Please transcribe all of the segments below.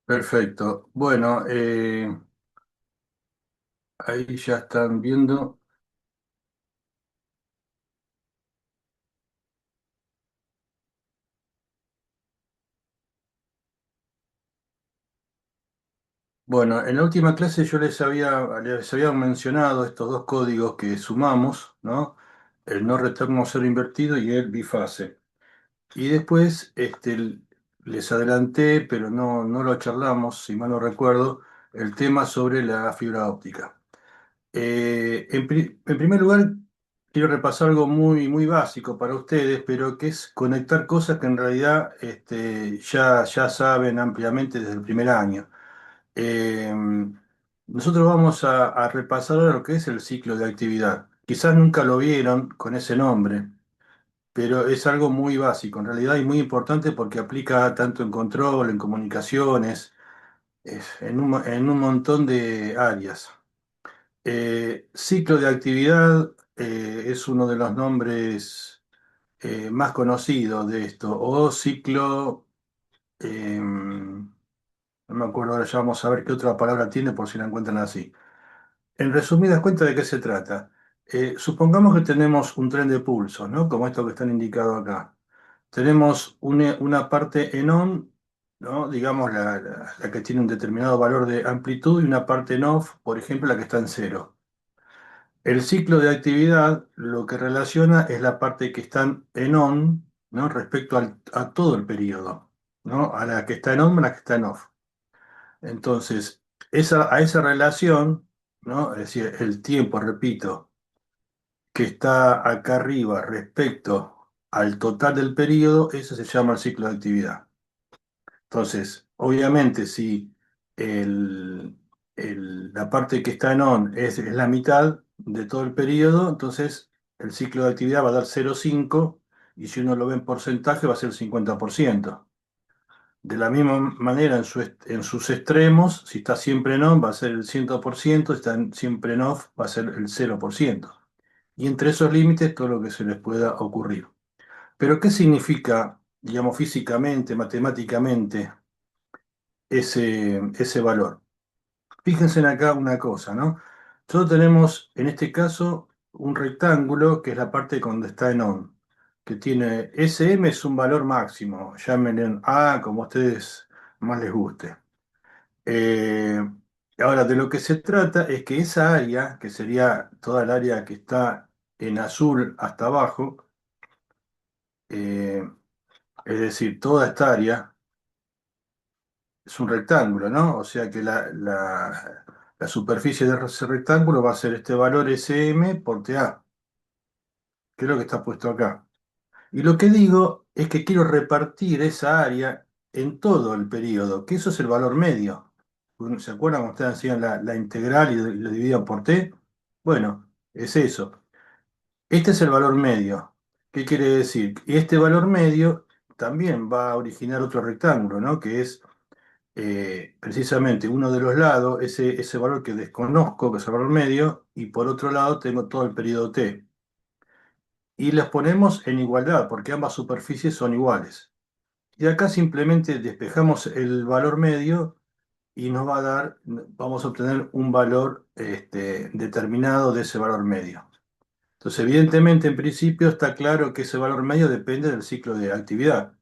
Perfecto. Bueno, ahí ya están viendo. Bueno, en la última clase yo les había mencionado estos dos códigos que sumamos, ¿no? El no retorno cero invertido y el bifase. Y después les adelanté, pero no lo charlamos, si mal no recuerdo, el tema sobre la fibra óptica. En primer lugar, quiero repasar algo muy básico para ustedes, pero que es conectar cosas que en realidad ya saben ampliamente desde el primer año. Eh, Nosotros vamos a repasar ahora lo que es el ciclo de actividad. Quizás nunca lo vieron con ese nombre, pero es algo muy básico en realidad y muy importante porque aplica tanto en control, en comunicaciones, en un montón de áreas. Ciclo de actividad es uno de los nombres más conocidos de esto, o ciclo, no me acuerdo ahora, ya vamos a ver qué otra palabra tiene por si la encuentran así. En resumidas cuentas, ¿de qué se trata? Supongamos que tenemos un tren de pulso, ¿no? Como esto que están indicado acá. Tenemos una parte en on, ¿no? Digamos la que tiene un determinado valor de amplitud y una parte en off, por ejemplo, la que está en cero. El ciclo de actividad lo que relaciona es la parte que está en on, ¿no? Respecto a todo el periodo, ¿no? A la que está en on, a la que está en off. Entonces, a esa relación, ¿no? Es decir, el tiempo, repito, que está acá arriba respecto al total del periodo, eso se llama el ciclo de actividad. Entonces, obviamente, si el- la parte que está en on es la mitad de todo el periodo, entonces el ciclo de actividad va a dar 0,5 y si uno lo ve en porcentaje va a ser el 50%. De la misma manera, en sus extremos, si está siempre en on va a ser el 100%, si está siempre en off va a ser el 0%. Y entre esos límites todo lo que se les pueda ocurrir. Pero ¿qué significa, digamos, físicamente, matemáticamente, ese valor? Fíjense en acá una cosa, ¿no? Nosotros tenemos, en este caso, un rectángulo que es la parte donde está en on, que tiene SM es un valor máximo, llámenle A como a ustedes más les guste. Eh, Ahora, de lo que se trata es que esa área, que sería toda el área que está en azul hasta abajo, eh, es decir, toda esta área, es un rectángulo, ¿no? O sea que la superficie de ese rectángulo va a ser este valor SM por TA, que es lo que está puesto acá. Y lo que digo es que quiero repartir esa área en todo el periodo, que eso es el valor medio. ¿Se acuerdan cuando ustedes hacían la integral y lo dividían por T? Bueno, es eso. Este es el valor medio. ¿Qué quiere decir? Y este valor medio también va a originar otro rectángulo, ¿no? Que es precisamente uno de los lados, ese valor que desconozco, que es el valor medio, y por otro lado tengo todo el periodo T. Y las ponemos en igualdad, porque ambas superficies son iguales. Y acá simplemente despejamos el valor medio y nos va a dar, vamos a obtener un valor determinado de ese valor medio. Entonces, evidentemente, en principio está claro que ese valor medio depende del ciclo de actividad.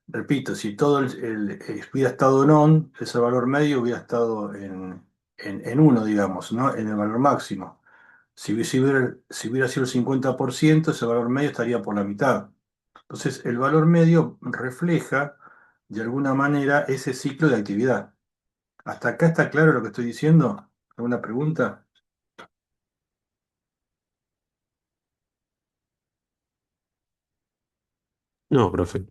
Repito, si todo hubiera estado en on, ese valor medio hubiera estado en 1, digamos, ¿no? En el valor máximo. Si hubiera sido el 50%, ese valor medio estaría por la mitad. Entonces, el valor medio refleja, de alguna manera, ese ciclo de actividad. ¿Hasta acá está claro lo que estoy diciendo? ¿Alguna pregunta? No, profe.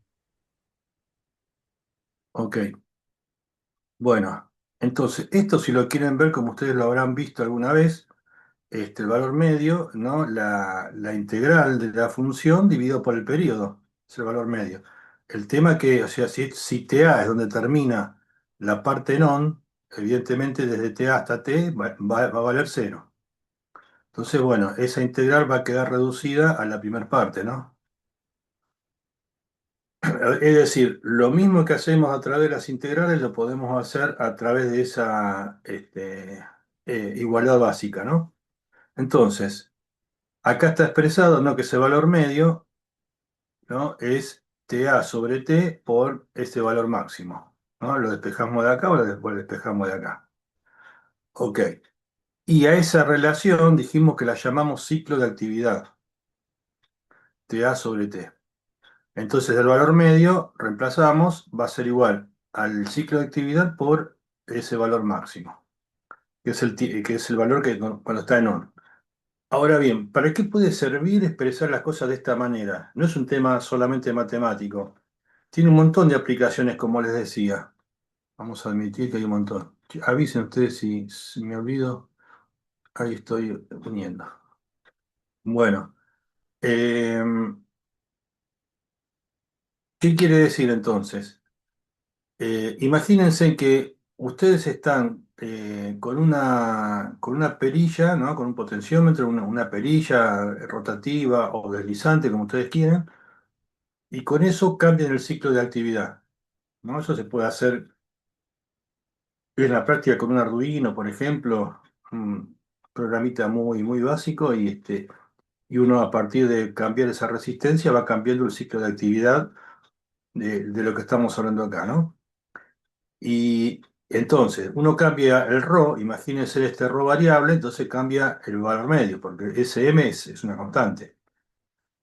Ok. Bueno, entonces, esto si lo quieren ver como ustedes lo habrán visto alguna vez, el valor medio, ¿no? La integral de la función dividido por el periodo, es el valor medio. El tema que, o sea, si TA es donde termina la parte non, evidentemente desde TA hasta T va a valer cero. Entonces, bueno, esa integral va a quedar reducida a la primera parte, ¿no? Es decir, lo mismo que hacemos a través de las integrales lo podemos hacer a través de esa igualdad básica, ¿no? Entonces, acá está expresado, ¿no? Que ese valor medio, ¿no? Es TA sobre T por este valor máximo, ¿no? Lo despejamos de acá o lo despejamos de acá. Ok. Y a esa relación dijimos que la llamamos ciclo de actividad, TA sobre T. Entonces el valor medio reemplazamos, va a ser igual al ciclo de actividad por ese valor máximo, que es el valor que cuando está en on. Ahora bien, ¿para qué puede servir expresar las cosas de esta manera? No es un tema solamente matemático. Tiene un montón de aplicaciones, como les decía. Vamos a admitir que hay un montón. Avisen ustedes si me olvido. Ahí estoy poniendo. Bueno, eh, ¿qué quiere decir entonces? Imagínense que ustedes están con una perilla, ¿no? Con un potenciómetro, una perilla rotativa o deslizante, como ustedes quieran, y con eso cambian el ciclo de actividad, ¿no? Eso se puede hacer en la práctica con un Arduino, por ejemplo, un programita muy básico, y uno a partir de cambiar esa resistencia va cambiando el ciclo de actividad de lo que estamos hablando acá, ¿no? Y entonces, uno cambia el ρ, imagínense este ρ variable, entonces cambia el valor medio, porque SM es una constante.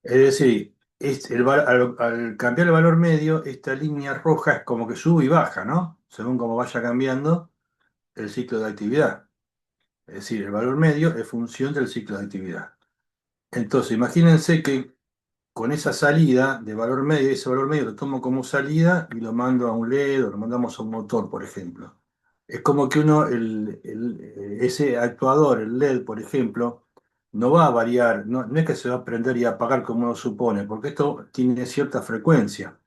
Es decir, al cambiar el valor medio, esta línea roja es como que sube y baja, ¿no? Según cómo vaya cambiando el ciclo de actividad. Es decir, el valor medio es función del ciclo de actividad. Entonces, imagínense que con esa salida de valor medio, ese valor medio lo tomo como salida y lo mando a un LED o lo mandamos a un motor, por ejemplo. Es como que uno, ese actuador, el LED, por ejemplo, no va a variar, no es que se va a prender y apagar como uno supone, porque esto tiene cierta frecuencia,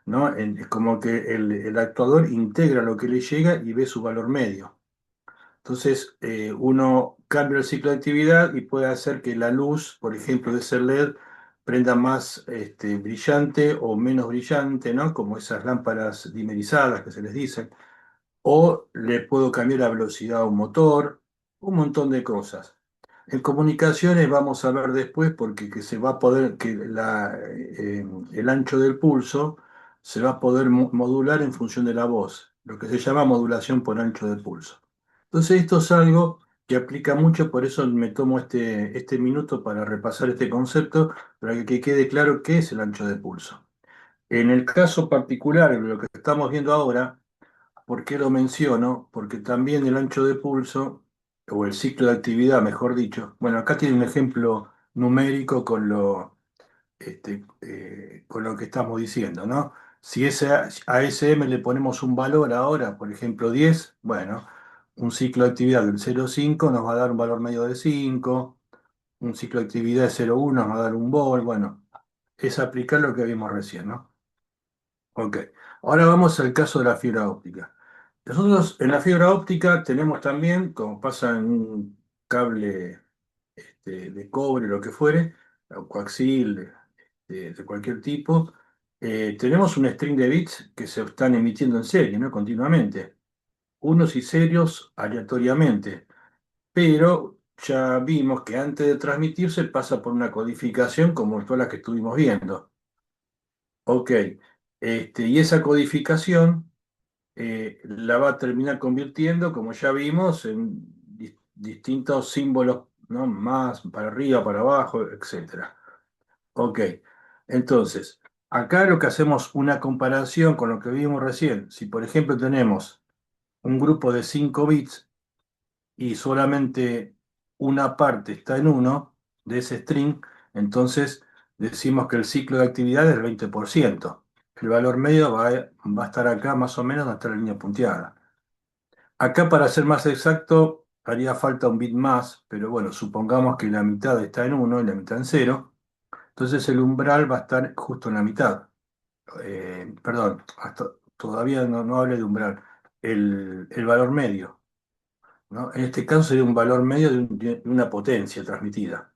¿no? Es como que el actuador integra lo que le llega y ve su valor medio. Entonces, uno cambia el ciclo de actividad y puede hacer que la luz, por ejemplo, de ese LED prenda más brillante o menos brillante, ¿no? Como esas lámparas dimerizadas que se les dice. O le puedo cambiar la velocidad a un motor, un montón de cosas. En comunicaciones vamos a ver después porque que se va a poder, que el ancho del pulso se va a poder modular en función de la voz, lo que se llama modulación por ancho de pulso. Entonces esto es algo que aplica mucho, por eso me tomo este minuto para repasar este concepto, para que quede claro qué es el ancho de pulso. En el caso particular, en lo que estamos viendo ahora, ¿por qué lo menciono? Porque también el ancho de pulso, o el ciclo de actividad, mejor dicho, bueno, acá tiene un ejemplo numérico con lo que estamos diciendo, ¿no? Si a ese m le ponemos un valor ahora, por ejemplo 10, bueno, un ciclo de actividad del 0,5 nos va a dar un valor medio de 5, un ciclo de actividad de 0,1 nos va a dar un vol, bueno, es aplicar lo que vimos recién, ¿no? Ok, ahora vamos al caso de la fibra óptica. Nosotros en la fibra óptica tenemos también, como pasa en un cable de cobre, lo que fuere, o coaxil, de cualquier tipo, tenemos un string de bits que se están emitiendo en serie, ¿no? Continuamente, unos y ceros aleatoriamente, pero ya vimos que antes de transmitirse pasa por una codificación como todas las que estuvimos viendo. Ok, y esa codificación la va a terminar convirtiendo, como ya vimos, en distintos símbolos, ¿no? Más para arriba, para abajo, etcétera. Ok, entonces, acá lo que hacemos una comparación con lo que vimos recién. Si, por ejemplo, tenemos un grupo de 5 bits y solamente una parte está en uno de ese string, entonces decimos que el ciclo de actividad es el 20%. El valor medio va a estar acá más o menos donde está la línea punteada. Acá, para ser más exacto, haría falta un bit más, pero bueno, supongamos que la mitad está en uno y la mitad en cero. Entonces el umbral va a estar justo en la mitad. Perdón, todavía no hablé de umbral. El valor medio, ¿no? En este caso sería un valor medio de una potencia transmitida.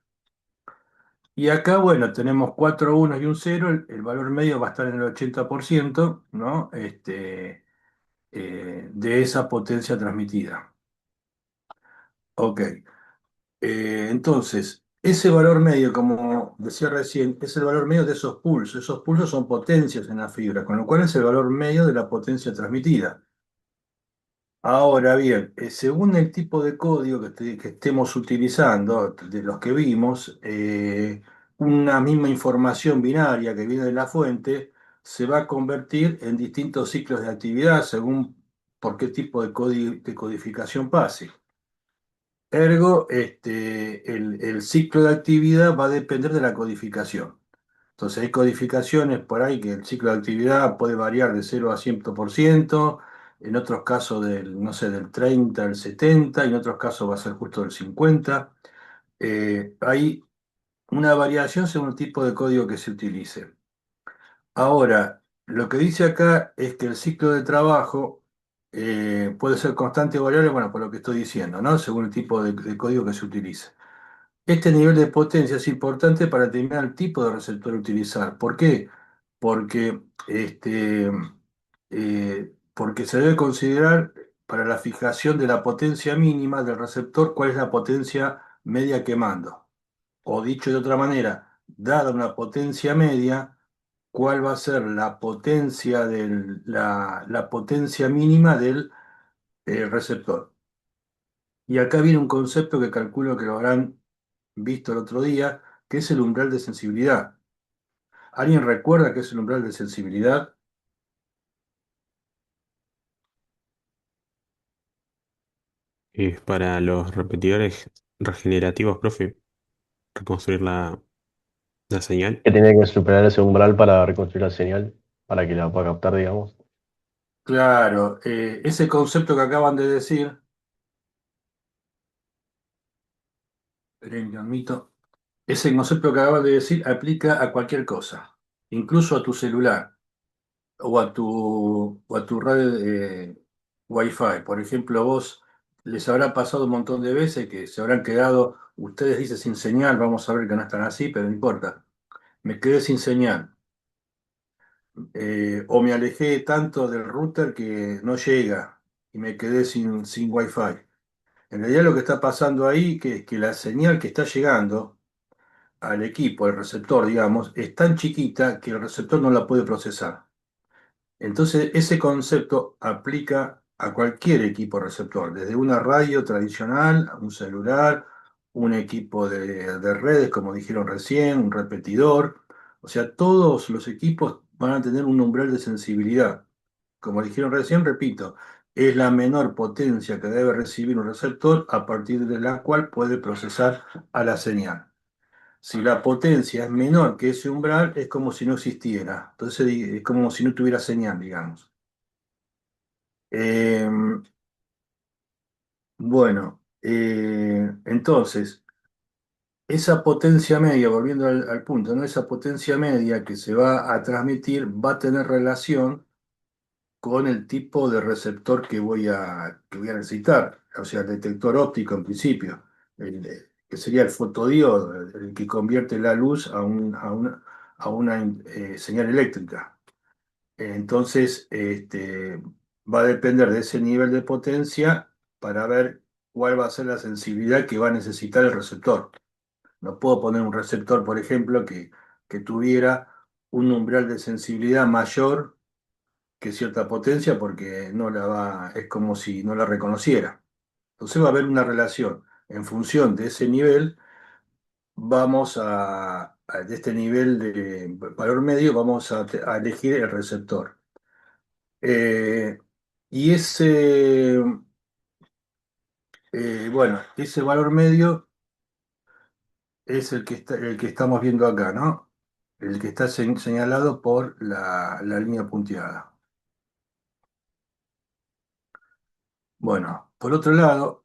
Y acá, bueno, tenemos cuatro unos y un cero, el valor medio va a estar en el 80%, ¿no? De esa potencia transmitida. Ok. Entonces, ese valor medio, como decía recién, es el valor medio de esos pulsos. Esos pulsos son potencias en la fibra, con lo cual es el valor medio de la potencia transmitida. Ahora bien, según el tipo de código que estemos utilizando, de los que vimos, una misma información binaria que viene de la fuente se va a convertir en distintos ciclos de actividad según por qué tipo de codificación pase. Ergo, el ciclo de actividad va a depender de la codificación. Entonces hay codificaciones por ahí que el ciclo de actividad puede variar de 0 a 100%, en otros casos del, no sé, del 30 al 70, y en otros casos va a ser justo del 50. Hay una variación según el tipo de código que se utilice. Ahora, lo que dice acá es que el ciclo de trabajo puede ser constante o variable, bueno, por lo que estoy diciendo, ¿no? Según el tipo de código que se utilice. Este nivel de potencia es importante para determinar el tipo de receptor a utilizar. ¿Por qué? Porque, porque se debe considerar para la fijación de la potencia mínima del receptor cuál es la potencia media que mando. O dicho de otra manera, dada una potencia media, cuál va a ser la potencia la potencia mínima del receptor. Y acá viene un concepto que calculo que lo habrán visto el otro día, que es el umbral de sensibilidad. ¿Alguien recuerda qué es el umbral de sensibilidad? Es para los repetidores regenerativos, profe, reconstruir la señal. Que tiene que superar ese umbral para reconstruir la señal, para que la pueda captar, digamos. Claro, ese concepto que acaban de decir, esperen que admito, ese concepto que acaban de decir aplica a cualquier cosa, incluso a tu celular o a tu red Wi-Fi. Por ejemplo, vos les habrá pasado un montón de veces que se habrán quedado, ustedes dicen sin señal, vamos a ver que no están así, pero no importa. Me quedé sin señal. O me alejé tanto del router que no llega y me quedé sin Wi-Fi. En realidad lo que está pasando ahí que es que la señal que está llegando al equipo, al receptor, digamos, es tan chiquita que el receptor no la puede procesar. Entonces, ese concepto aplica a cualquier equipo receptor, desde una radio tradicional, a un celular, un equipo de redes, como dijeron recién, un repetidor. O sea, todos los equipos van a tener un umbral de sensibilidad. Como dijeron recién, repito, es la menor potencia que debe recibir un receptor a partir de la cual puede procesar a la señal. Si la potencia es menor que ese umbral, es como si no existiera. Entonces, es como si no tuviera señal, digamos. Eh, bueno, entonces, esa potencia media, volviendo al punto, ¿no? Esa potencia media que se va a transmitir va a tener relación con el tipo de receptor que voy a necesitar, o sea, el detector óptico en principio, que sería el fotodiodo, el que convierte la luz a una señal eléctrica. Entonces, va a depender de ese nivel de potencia para ver cuál va a ser la sensibilidad que va a necesitar el receptor. No puedo poner un receptor, por ejemplo, que tuviera un umbral de sensibilidad mayor que cierta potencia porque no la va, es como si no la reconociera. Entonces va a haber una relación. En función de ese nivel, de este nivel de valor medio, vamos a elegir el receptor. Eh, y bueno, ese valor medio es el que estamos viendo acá, ¿no? El que está señalado por la línea punteada. Bueno, por otro lado,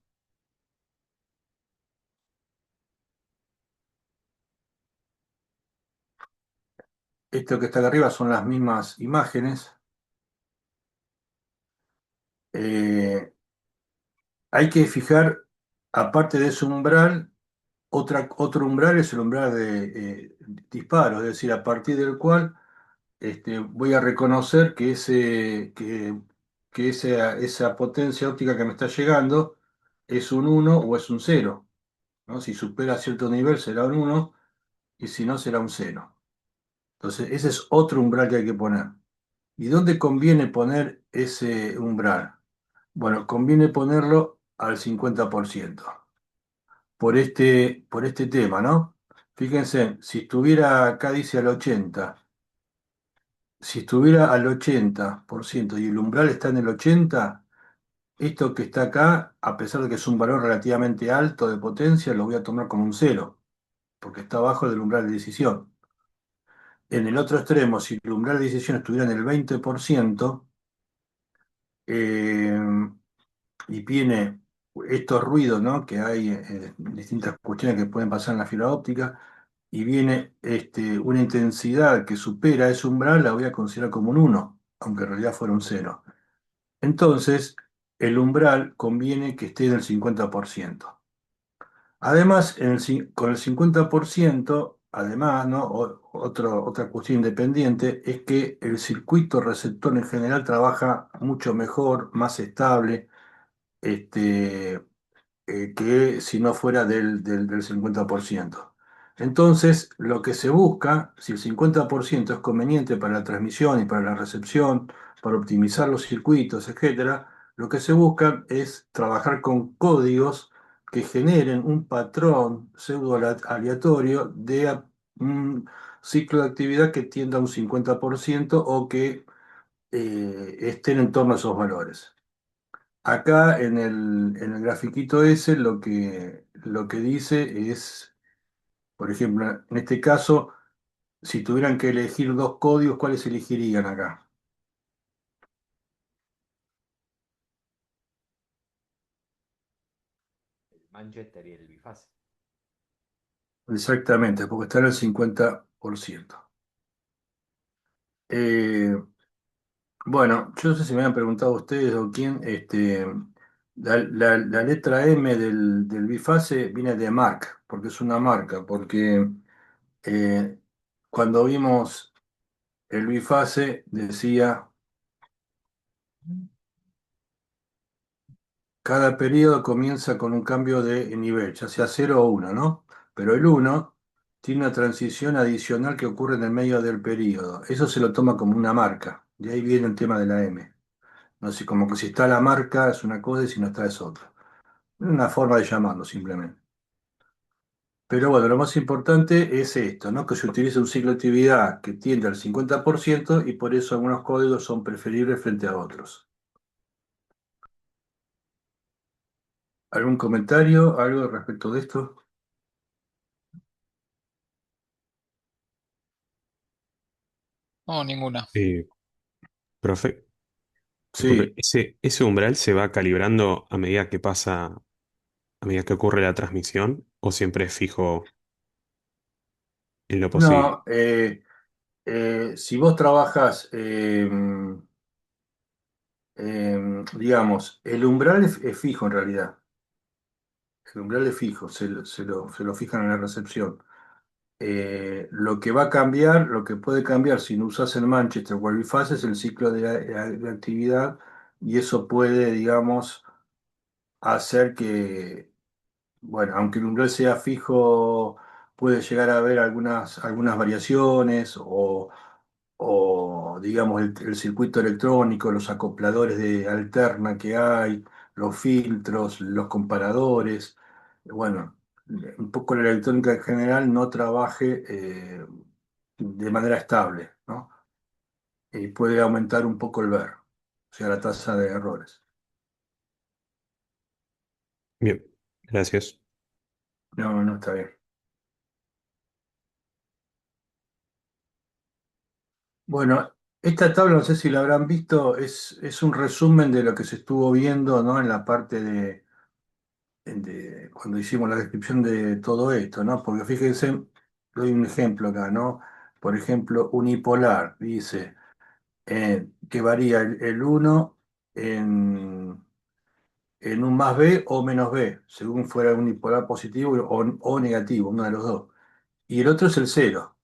esto que está acá arriba son las mismas imágenes. Eh, Hay que fijar, aparte de ese umbral, Otro umbral es el umbral de disparo, es decir, a partir del cual voy a reconocer esa potencia óptica que me está llegando es un uno o es un cero, ¿no? Si supera cierto nivel será un uno y si no será un cero. Entonces, ese es otro umbral que hay que poner. ¿Y dónde conviene poner ese umbral? Bueno, conviene ponerlo al 50% por este tema, ¿no? Fíjense, si estuviera acá dice al 80, si estuviera al 80% y el umbral está en el 80, esto que está acá, a pesar de que es un valor relativamente alto de potencia, lo voy a tomar como un cero, porque está abajo del umbral de decisión. En el otro extremo, si el umbral de decisión estuviera en el 20%, eh, y viene estos ruidos, ¿no? Que hay distintas cuestiones que pueden pasar en la fibra óptica, y viene una intensidad que supera ese umbral, la voy a considerar como un uno, aunque en realidad fuera un cero. Entonces, el umbral conviene que esté en el 50%. Además, con el 50%, además, ¿no? Otra cuestión independiente es que el circuito receptor en general trabaja mucho mejor, más estable, este, que si no fuera del 50%. Entonces, lo que se busca, si el 50% es conveniente para la transmisión y para la recepción, para optimizar los circuitos, etcétera, lo que se busca es trabajar con códigos que generen un patrón pseudo aleatorio de un ciclo de actividad que tienda a un 50% o que estén en torno a esos valores. Acá en el grafiquito ese lo que dice es, por ejemplo, en este caso, si tuvieran que elegir dos códigos, ¿cuáles elegirían acá? El Manchester y el bifase. Exactamente, porque está en el 50%. Eh, bueno, yo no sé si me han preguntado ustedes o quién, la letra M del bifase viene de Mark, porque es una marca, porque eh, cuando vimos el bifase decía... Cada periodo comienza con un cambio de nivel, ya sea 0 o uno, ¿no? Pero el uno tiene una transición adicional que ocurre en el medio del periodo. Eso se lo toma como una marca. De ahí viene el tema de la M. No sé, como que si está la marca es una cosa y si no está es otra. Es una forma de llamarlo simplemente. Pero bueno, lo más importante es esto, ¿no? Que se utiliza un ciclo de actividad que tiende al 50% y por eso algunos códigos son preferibles frente a otros. ¿Algún comentario, algo respecto de esto? No, ninguna. Profe, disculpe, Sí. ¿ese umbral se va calibrando a medida que pasa, a medida que ocurre la transmisión o siempre es fijo en lo posible? No, si vos trabajas, digamos, el umbral es fijo en realidad. El umbral es fijo, se lo fijan en la recepción. Lo que va a cambiar, lo que puede cambiar si no usas el Manchester o el bifase es el ciclo de actividad y eso puede, digamos, hacer que, bueno, aunque el umbral sea fijo, puede llegar a haber algunas variaciones o digamos el circuito electrónico, los acopladores de alterna que hay, los filtros, los comparadores, bueno, un poco la electrónica en general no trabaje de manera estable, ¿no? Y puede aumentar un poco el VER, o sea, la tasa de errores. Bien, gracias. No, no está bien. Bueno, esta tabla, no sé si la habrán visto, es un resumen de lo que se estuvo viendo, ¿no? En la parte cuando hicimos la descripción de todo esto, ¿no? Porque fíjense, doy un ejemplo acá, ¿no? Por ejemplo, unipolar, dice que varía el 1 en, en un más B o menos B, según fuera un bipolar positivo o negativo, uno de los dos. Y el otro es el cero,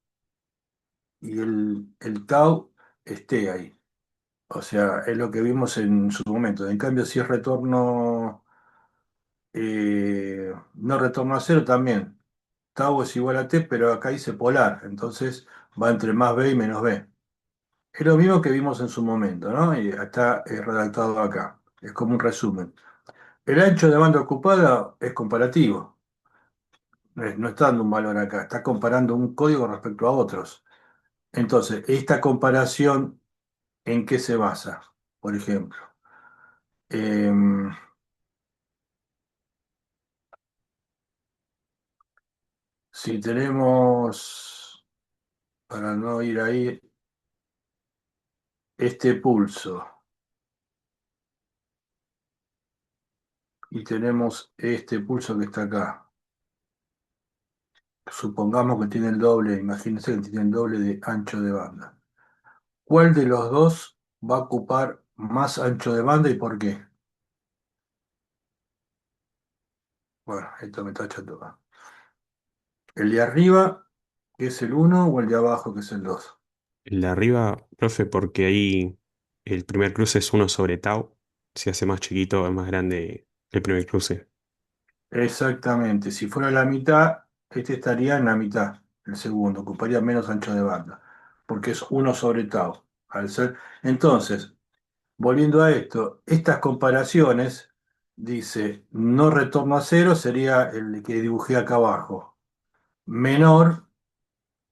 y el tau esté ahí. O sea, es lo que vimos en su momento. En cambio, si es retorno, no retorno a cero también. Tau es igual a T, pero acá dice polar, entonces va entre más B y menos B. Es lo mismo que vimos en su momento, ¿no? Y está redactado acá. Es como un resumen. El ancho de banda ocupada es comparativo. No está dando un valor acá, está comparando un código respecto a otros. Entonces, esta comparación, ¿en qué se basa? Por ejemplo, em, si tenemos, para no ir ahí, este pulso y tenemos este pulso que está acá, supongamos que tiene el doble, imagínense que tiene el doble de ancho de banda. ¿Cuál de los dos va a ocupar más ancho de banda y por qué? Bueno, esto me tacha todo. ¿El de arriba, que es el uno o el de abajo, que es el dos? El de arriba, profe, porque ahí el primer cruce es uno sobre tau. Si hace más chiquito, es más grande el primer cruce. Exactamente. Si fuera la mitad, este estaría en la mitad, el segundo, ocuparía menos ancho de banda, porque es uno sobre tau. Al ser... Entonces, volviendo a esto, estas comparaciones, dice, no retorno a cero sería el que dibujé acá abajo, menor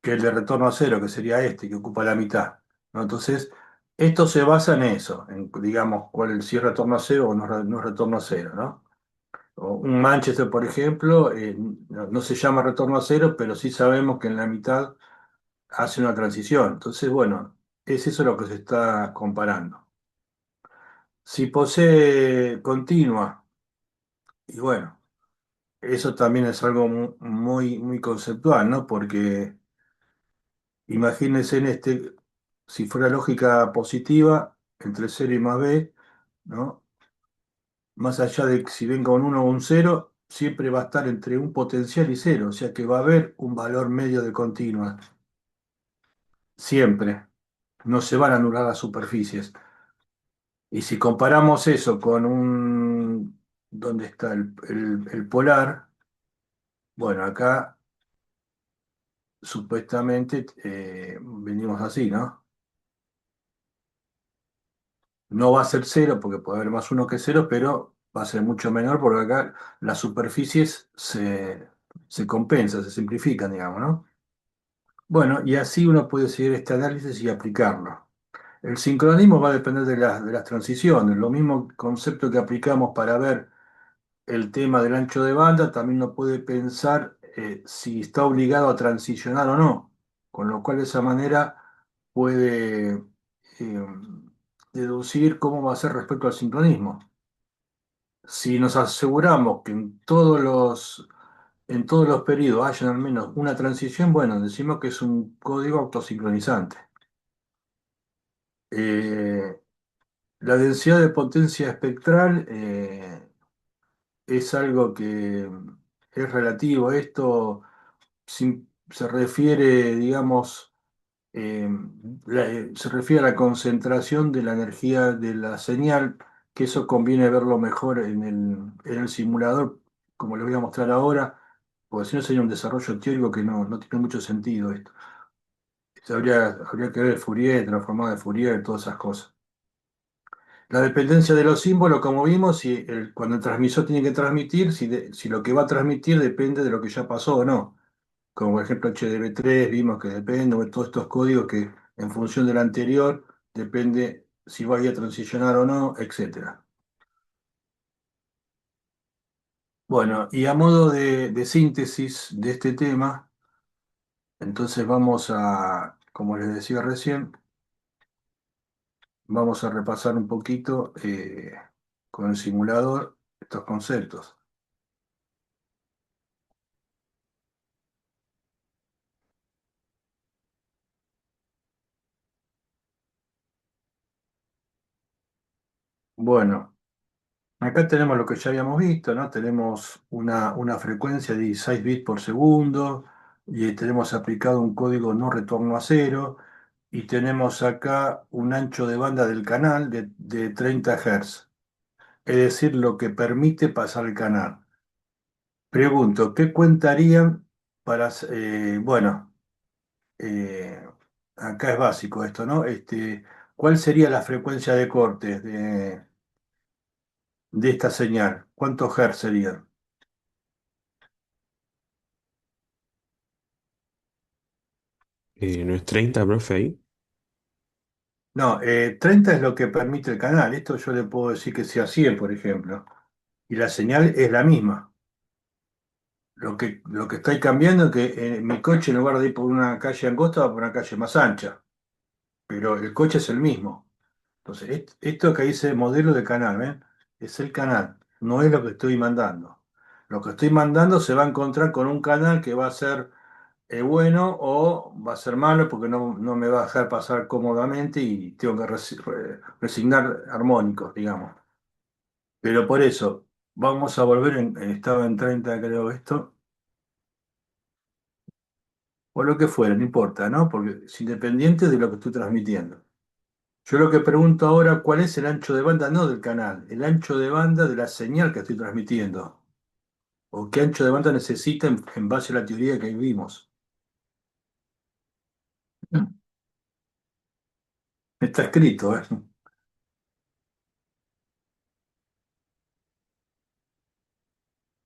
que el de retorno a cero, que sería este, que ocupa la mitad, ¿no? Entonces, esto se basa en eso, en, digamos, cuál, si es retorno a cero o no es retorno a cero, ¿no? O un Manchester, por ejemplo, no se llama retorno a cero, pero sí sabemos que en la mitad hace una transición. Entonces, bueno, es eso lo que se está comparando. Si posee continua, y bueno, eso también es algo muy, muy conceptual, ¿no? Porque imagínense en este, si fuera lógica positiva, entre cero y más b, ¿no? Más allá de que si venga un uno o un cero, siempre va a estar entre un potencial y cero, o sea que va a haber un valor medio de continua, siempre. No se van a anular las superficies. Y si comparamos eso con un, ¿dónde está el polar? Bueno, acá supuestamente venimos así, ¿no? No va a ser cero porque puede haber más uno que cero, pero va a ser mucho menor porque acá las superficies se compensan, se simplifican, digamos, ¿no? Bueno, y así uno puede seguir este análisis y aplicarlo. El sincronismo va a depender de las transiciones. Lo mismo concepto que aplicamos para ver el tema del ancho de banda, también uno puede pensar si está obligado a transicionar o no. Con lo cual de esa manera puede deducir cómo va a ser respecto al sincronismo. Si nos aseguramos que en todos los periodos hayan al menos una transición, bueno, decimos que es un código autosincronizante. Eh, la densidad de potencia espectral es algo que es relativo. Esto se refiere, digamos, eh, se refiere a la concentración de la energía de la señal, que eso conviene verlo mejor en el simulador, como les voy a mostrar ahora, porque si no sería un desarrollo teórico que no tiene mucho sentido esto. Habría que ver Fourier, transformada de Fourier, todas esas cosas. La dependencia de los símbolos, como vimos, si cuando el transmisor tiene que transmitir, si lo que va a transmitir depende de lo que ya pasó o no. Como por ejemplo HDB3, vimos que depende, o todos estos códigos que en función del anterior depende si vaya a transicionar o no, etcétera. Bueno, y a modo de síntesis de este tema, entonces vamos a, como les decía recién, vamos a repasar un poquito con el simulador estos conceptos. Bueno. Acá tenemos lo que ya habíamos visto, ¿no? Tenemos una frecuencia de 16 bits por segundo y tenemos aplicado un código no retorno a cero y tenemos acá un ancho de banda del canal de 30 Hz, es decir, lo que permite pasar el canal. Pregunto, ¿qué contarían para, bueno, eh, acá es básico esto, ¿no? ¿Cuál sería la frecuencia de corte de esta señal? ¿Cuántos Hz serían? ¿No es 30, profe, ahí? No, 30 es lo que permite el canal. Esto yo le puedo decir que sea 100, por ejemplo. Y la señal es la misma. Lo que está cambiando es que mi coche, en lugar de ir por una calle angosta, va por una calle más ancha. Pero el coche es el mismo. Entonces, esto que dice modelo de canal, ¿ven? Es el canal, no es lo que estoy mandando. Lo que estoy mandando se va a encontrar con un canal que va a ser bueno o va a ser malo porque no me va a dejar pasar cómodamente y tengo que resignar armónicos, digamos. Pero por eso, vamos a volver, estaba en 30 creo esto, o lo que fuera, no importa, ¿no? Porque es independiente de lo que estoy transmitiendo. Yo lo que pregunto ahora, ¿cuál es el ancho de banda? No del canal, el ancho de banda de la señal que estoy transmitiendo. ¿O qué ancho de banda necesita en base a la teoría que vimos? Está escrito, ¿eh?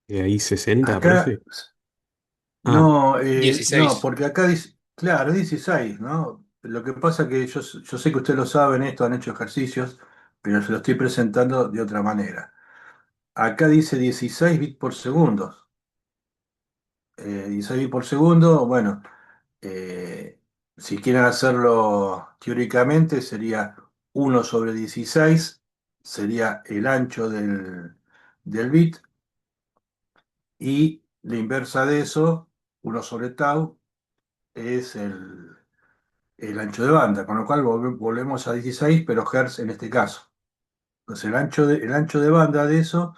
¿De ahí 60, Acá, profe? Ah, no, 16. porque acá dice, claro, 16, ¿no? Lo que pasa que yo sé que ustedes lo saben, esto han hecho ejercicios, pero se lo estoy presentando de otra manera. Acá dice 16 bits por segundo. 16 bits por segundo, bueno. Eh, si quieren hacerlo teóricamente, sería 1/16 sería el ancho del bit, y la inversa de eso, 1/tau, es el ancho de banda, con lo cual volvemos a 16, pero Hertz en este caso. Entonces el ancho de banda de eso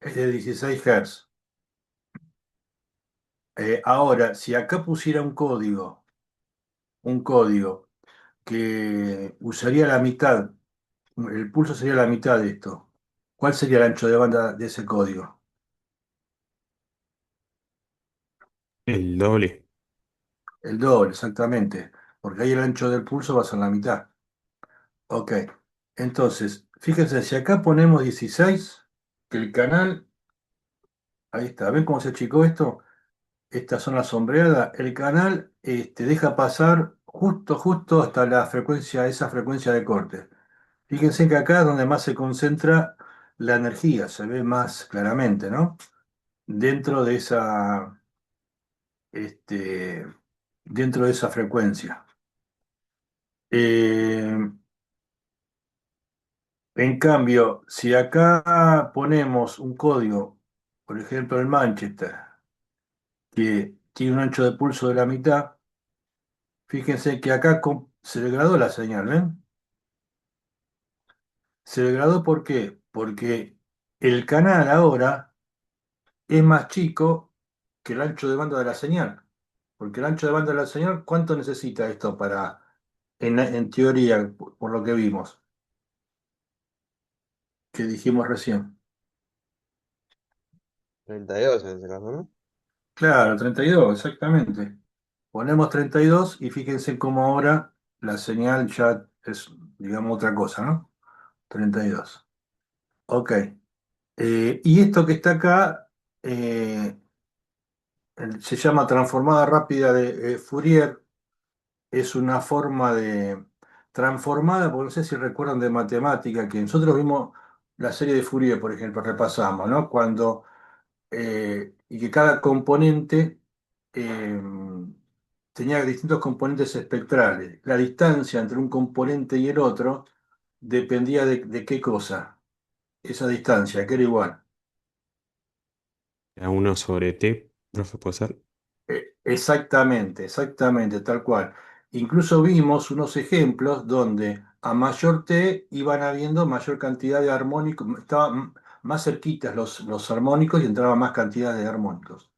es de 16 Hz. Ahora, si acá pusiera un código que usaría la mitad. El pulso sería la mitad de esto. ¿Cuál sería el ancho de banda de ese código? el doble. El doble, exactamente. Porque ahí el ancho del pulso va a ser la mitad. Ok. Entonces, fíjense, si acá ponemos 16, que el canal, ahí está, ¿ven cómo se achicó esto? Estas son las sombreadas. El canal deja pasar justo hasta esa frecuencia de corte. Fíjense que acá es donde más se concentra la energía, se ve más claramente, ¿no? Dentro de este, dentro de esa frecuencia. Eh, en cambio, si acá ponemos un código, por ejemplo el Manchester, que tiene un ancho de pulso de la mitad, fíjense que acá se degradó la señal, ¿ven? Se degradó, ¿por qué? Porque el canal ahora es más chico que el ancho de banda de la señal. Porque el ancho de banda de la señal, ¿cuánto necesita esto en teoría, por lo que vimos, que dijimos recién? 32 en ese caso, ¿no? Claro, 32, exactamente. Ponemos 32 y fíjense cómo ahora la señal ya es, digamos, otra cosa, ¿no? 32. Ok. Y esto que está acá se llama transformada rápida de Fourier. Es una forma de transformada, porque no sé si recuerdan de matemática, que nosotros vimos la serie de Fourier, por ejemplo, repasamos, ¿no? Y que cada componente eh, tenía distintos componentes espectrales. La distancia entre un componente y el otro dependía de qué cosa, esa distancia, que era igual. A 1/t, profe, puede ser. Exactamente, exactamente, tal cual. Incluso vimos unos ejemplos donde a mayor T iban habiendo mayor cantidad de armónicos, estaban más cerquitas los armónicos y entraba más cantidad de armónicos.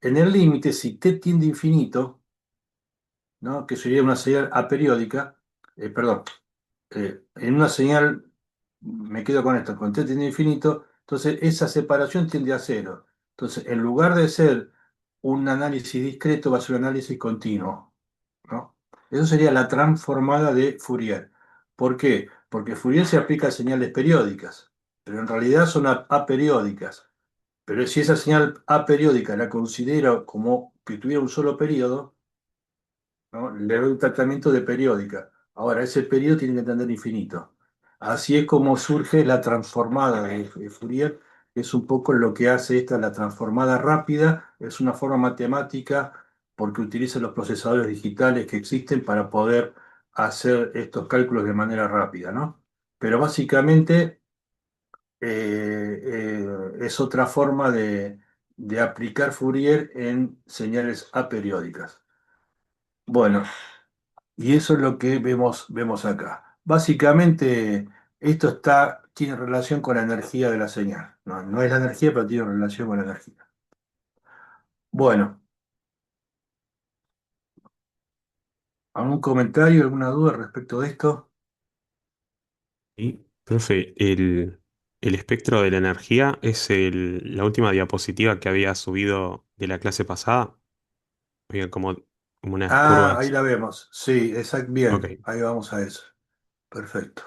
En el límite, si T tiende a infinito, ¿no? Que sería una señal aperiódica, perdón, en una señal, me quedo con esto, con t tiende a infinito, entonces esa separación tiende a cero. Entonces, en lugar de ser un análisis discreto, va a ser un análisis continuo, ¿no? Eso sería la transformada de Fourier. ¿Por qué? Porque Fourier se aplica a señales periódicas, pero en realidad son aperiódicas. Pero si esa señal aperiódica la considero como que tuviera un solo periodo, ¿no? Le doy un tratamiento de periódica. Ahora, ese periodo tiene que tener infinito. Así es como surge la transformada de Fourier, que es un poco lo que hace esta, la transformada rápida, es una forma matemática porque utiliza los procesadores digitales que existen para poder hacer estos cálculos de manera rápida, ¿no? Pero básicamente es otra forma de aplicar Fourier en señales aperiódicas. Bueno, y eso es lo que vemos acá. Básicamente, tiene relación con la energía de la señal. No, no es la energía, pero tiene relación con la energía. Bueno, ¿algún comentario, alguna duda respecto de esto? Y, profe, el espectro de la energía es la última diapositiva que había subido de la clase pasada. Había como unas Ah, ahí curvas. la vemos. Sí, exacto, Ok. bien. Ahí vamos a eso. Perfecto.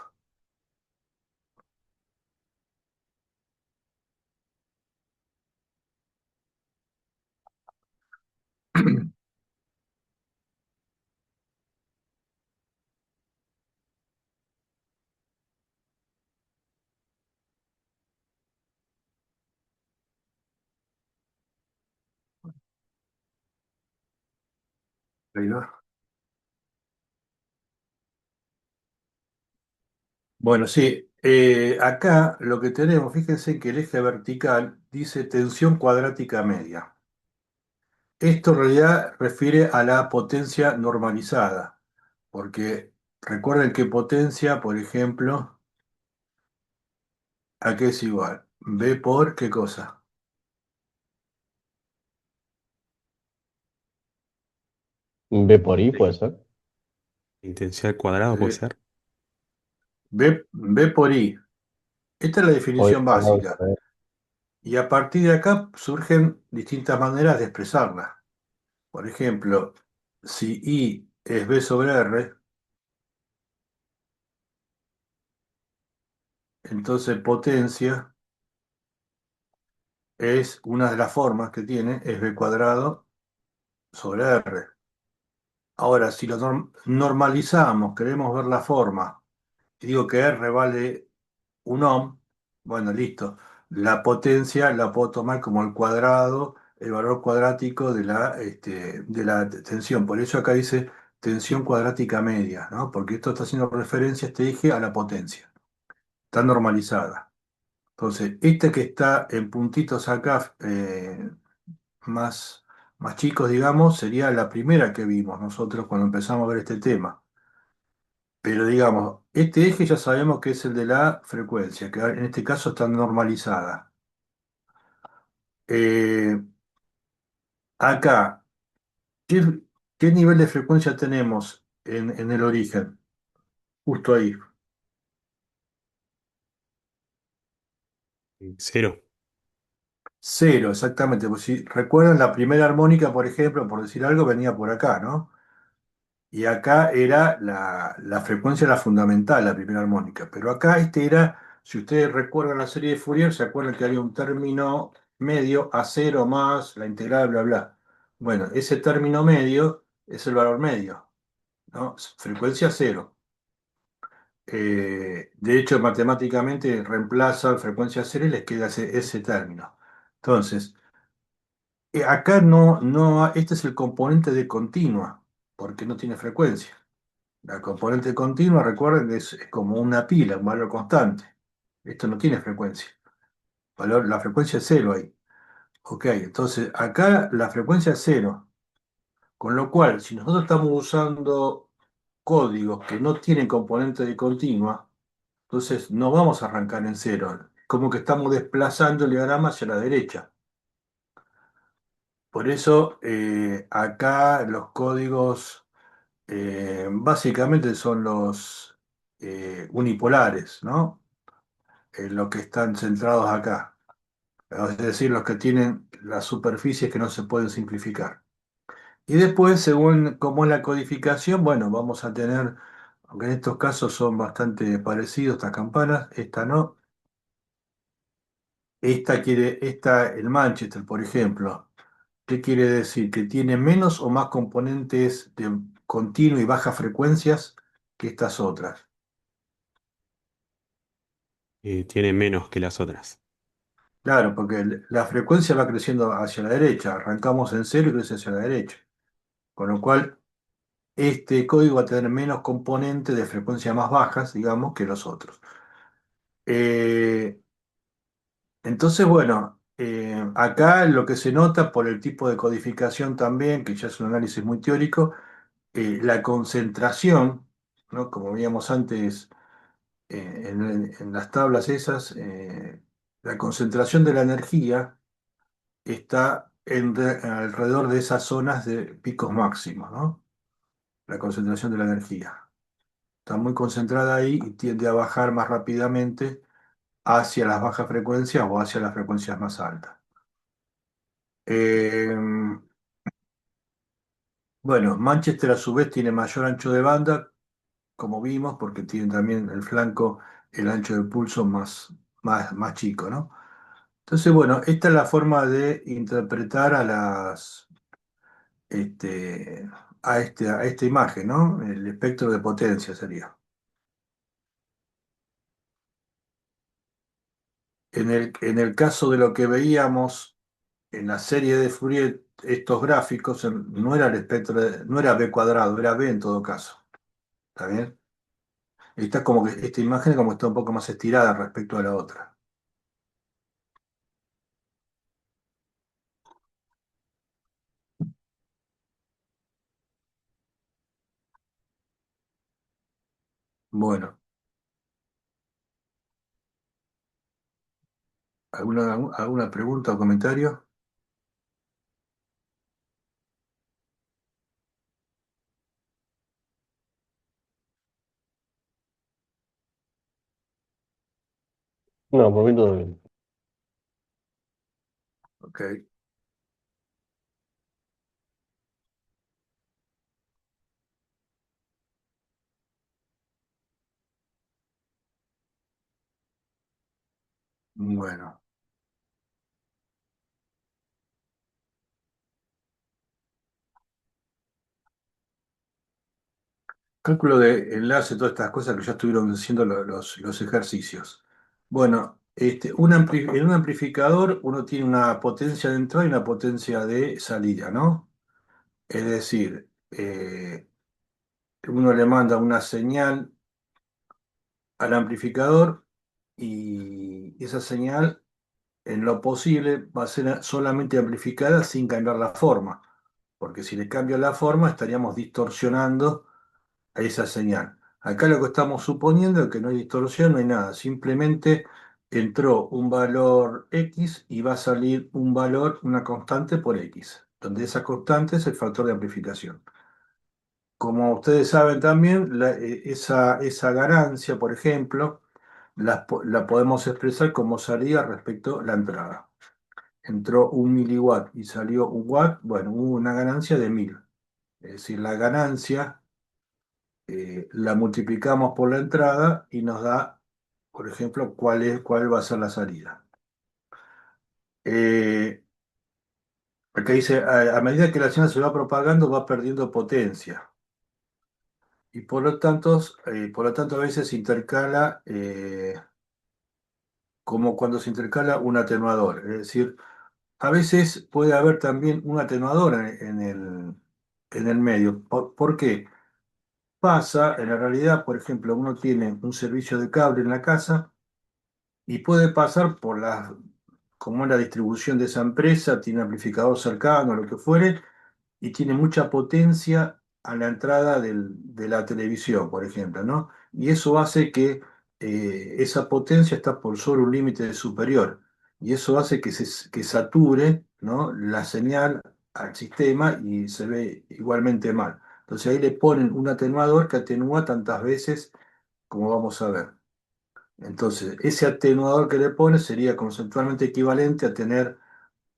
Ahí va. Bueno, sí. Acá lo que tenemos, fíjense que el eje vertical dice tensión cuadrática media. Esto en realidad refiere a la potencia normalizada, porque recuerden que potencia, por ejemplo, ¿a qué es igual? B por qué cosa. B por I puede Sí. ser. Intensidad al cuadrado puede Eh, ser. B por I. Esta es la O I definición cuadrado al básica. revés. Y a partir de acá surgen distintas maneras de expresarla. Por ejemplo, si I es B sobre R, entonces potencia es una de las formas que tiene, es B cuadrado sobre R. Ahora, si lo normalizamos, queremos ver la forma, y digo que R vale un ohm, bueno, listo. La potencia la puedo tomar como el cuadrado, el valor cuadrático de la tensión. Por eso acá dice tensión cuadrática media, ¿no? Porque esto está haciendo referencia, este eje, a la potencia. Está normalizada. Entonces, este que está en puntitos acá, más, más chicos, digamos, sería la primera que vimos nosotros cuando empezamos a ver este tema. Pero digamos, este eje ya sabemos que es el de la frecuencia, que en este caso está normalizada. Eh, Acá, ¿qué, qué nivel de frecuencia tenemos en el origen? Justo ahí. Cero. Cero, exactamente. Pues si recuerdan, la primera armónica, por ejemplo, por decir algo, venía por acá, ¿no? Y acá era la frecuencia la fundamental, la primera armónica. Pero acá este era, si ustedes recuerdan la serie de Fourier, se acuerdan que había un término medio a cero más la integral, bla, bla. Bueno, ese término medio es el valor medio, ¿no? Frecuencia cero. De hecho, matemáticamente reemplazan frecuencia cero y les queda ese término. Entonces, acá este es el componente de continua, porque no tiene frecuencia. La componente continua, recuerden que es como una pila, un valor constante. Esto no tiene frecuencia. La frecuencia es cero ahí. Ok, entonces acá la frecuencia es cero. Con lo cual, si nosotros estamos usando códigos que no tienen componente de continua, entonces no vamos a arrancar en cero. Como que estamos desplazando el diagrama hacia la derecha. Por eso acá los códigos básicamente son los unipolares, ¿no? Los que están centrados acá. Es decir, los que tienen las superficies que no se pueden simplificar. Y después, según cómo es la codificación, bueno, vamos a tener, aunque en estos casos son bastante parecidos estas campanas, esta no. El Manchester, por ejemplo, ¿qué quiere decir? Que tiene menos o más componentes de continuo y bajas frecuencias que estas otras. Tiene menos que las otras. Claro, porque la frecuencia va creciendo hacia la derecha, arrancamos en cero y crece hacia la derecha. Con lo cual, este código va a tener menos componentes de frecuencia más bajas, digamos, que los otros. Eh, entonces, bueno, acá lo que se nota por el tipo de codificación también, que ya es un análisis muy teórico, la concentración, ¿no? Como veíamos antes en las tablas esas, la concentración de la energía está alrededor de esas zonas de picos máximos, ¿no? La concentración de la energía. Está muy concentrada ahí y tiende a bajar más rápidamente hacia las bajas frecuencias o hacia las frecuencias más altas. Eh, bueno, Manchester a su vez tiene mayor ancho de banda, como vimos, porque tiene también el flanco, el ancho de pulso más chico, ¿no? Entonces, bueno, esta es la forma de interpretar este, a esta imagen, ¿no? El espectro de potencia sería. En el caso de lo que veíamos en la serie de Fourier, estos gráficos, no era el espectro, no era B cuadrado, era B en todo caso. ¿Está bien? Está como que esta imagen como está un poco más estirada respecto a la otra. Bueno, ¿alguna pregunta o comentario? No, por mí todo bien. Ok, bueno. Cálculo de enlace, todas estas cosas que ya estuvieron haciendo los ejercicios. Bueno, en un amplificador uno tiene una potencia de entrada y una potencia de salida, ¿no? Es decir, uno le manda una señal al amplificador y esa señal, en lo posible, va a ser solamente amplificada sin cambiar la forma, porque si le cambio la forma estaríamos distorsionando a esa señal. Acá lo que estamos suponiendo es que no hay distorsión, no hay nada, simplemente entró un valor X y va a salir un valor, una constante por X, donde esa constante es el factor de amplificación. Como ustedes saben también, esa ganancia, por ejemplo, la podemos expresar como salida respecto a la entrada. Entró 1 miliwatt y salió 1 watt, bueno, hubo una ganancia de 1000. Es decir, la ganancia la multiplicamos por la entrada y nos da, por ejemplo, cuál va a ser la salida. Eh, Acá dice, a medida que la señal se va propagando, va perdiendo potencia. Y por lo tanto a veces se intercala, como cuando se intercala un atenuador. Es decir, a veces puede haber también un atenuador en el medio. ¿Por qué? Pasa, en la realidad, por ejemplo, uno tiene un servicio de cable en la casa y puede pasar como es la distribución de esa empresa, tiene amplificador cercano, lo que fuere, y tiene mucha potencia a la entrada de la televisión, por ejemplo, ¿no? Y eso hace que esa potencia está por sobre un límite superior. Y eso hace que sature, ¿no? La señal al sistema y se ve igualmente mal. Entonces ahí le ponen un atenuador que atenúa tantas veces como vamos a ver. Entonces, ese atenuador que le pone sería conceptualmente equivalente a tener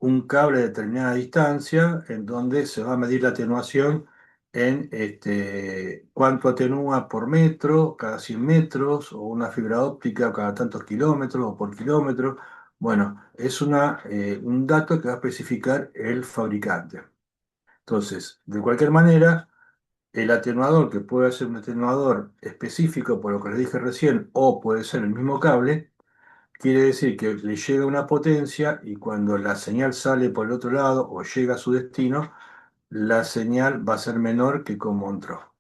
un cable de determinada distancia en donde se va a medir la atenuación en cuánto atenúa por metro, cada 100 metros, o una fibra óptica cada tantos kilómetros o por kilómetro. Bueno, es un dato que va a especificar el fabricante. Entonces, de cualquier manera, el atenuador, que puede ser un atenuador específico por lo que les dije recién, o puede ser el mismo cable, quiere decir que le llega una potencia y cuando la señal sale por el otro lado o llega a su destino, la señal va a ser menor que como entró.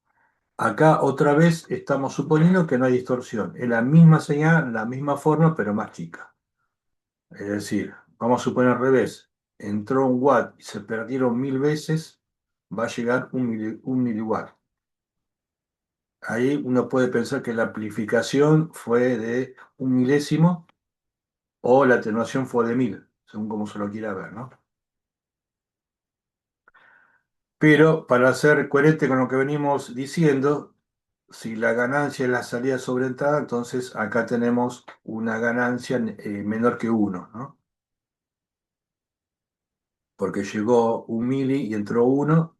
Acá otra vez estamos suponiendo que no hay distorsión. Es la misma señal, la misma forma, pero más chica. Es decir, vamos a suponer al revés. Entró un watt y se perdieron 1000 veces, va a llegar un miliwatt. Ahí uno puede pensar que la amplificación fue de un milésimo o la atenuación fue de 1000, según como se lo quiera ver, ¿no? Pero para ser coherente con lo que venimos diciendo, si la ganancia es la salida sobre entrada, entonces acá tenemos una ganancia menor que uno, ¿no? Porque llegó un mili y entró uno,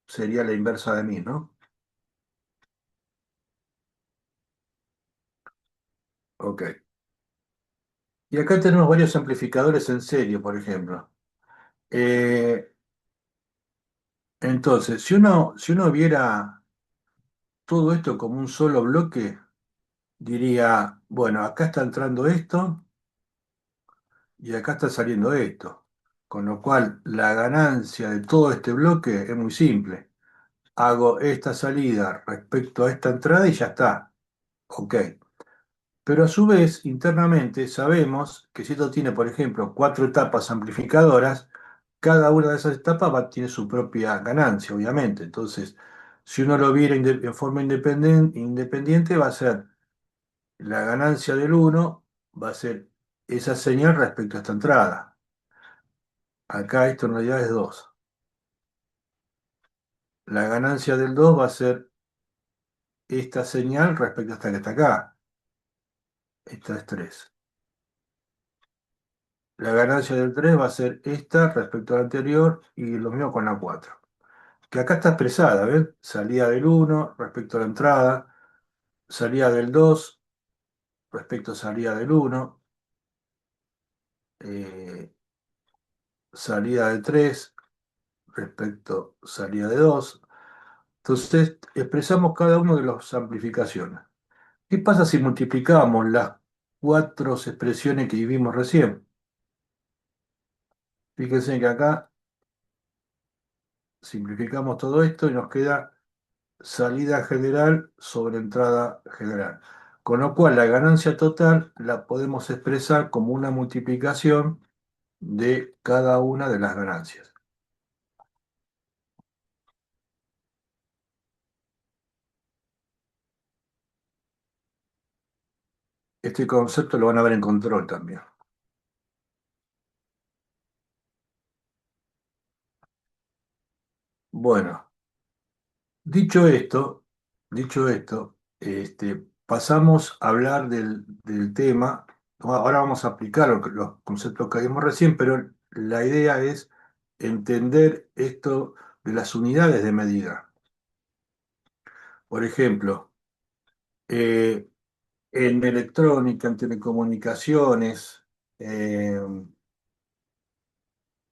sería la inversa de 1000, ¿no? Ok. Y acá tenemos varios amplificadores en serie, por ejemplo. Eh, entonces, si uno viera todo esto como un solo bloque, diría, bueno, acá está entrando esto y acá está saliendo esto. Con lo cual, la ganancia de todo este bloque es muy simple. Hago esta salida respecto a esta entrada y ya está. Ok. Pero a su vez, internamente sabemos que si esto tiene, por ejemplo, cuatro etapas amplificadoras, cada una de esas etapas tiene su propia ganancia, obviamente. Entonces, si uno lo viera en forma independiente, va a ser la ganancia del uno va a ser esa señal respecto a esta entrada. Acá esto en realidad es 2. La ganancia del 2 va a ser esta señal respecto a esta que está acá. Esta es 3. La ganancia del 3 va a ser esta respecto a la anterior y lo mismo con la 4. Que acá está expresada, ¿ven? Salida del uno respecto a la entrada, salida del 2 respecto a salida del uno, eh, salida del 3 respecto a salida de 2. Entonces, expresamos cada uno de las amplificaciones. ¿Qué pasa si multiplicamos las cuatro expresiones que vimos recién? Fíjense que acá simplificamos todo esto y nos queda salida general sobre entrada general. Con lo cual, la ganancia total la podemos expresar como una multiplicación de cada una de las ganancias. Este concepto lo van a ver en control también. Bueno, dicho esto, pasamos a hablar del tema. Ahora vamos a aplicar los conceptos que vimos recién, pero la idea es entender esto de las unidades de medida. Por ejemplo, eh, en electrónica, en telecomunicaciones, eh,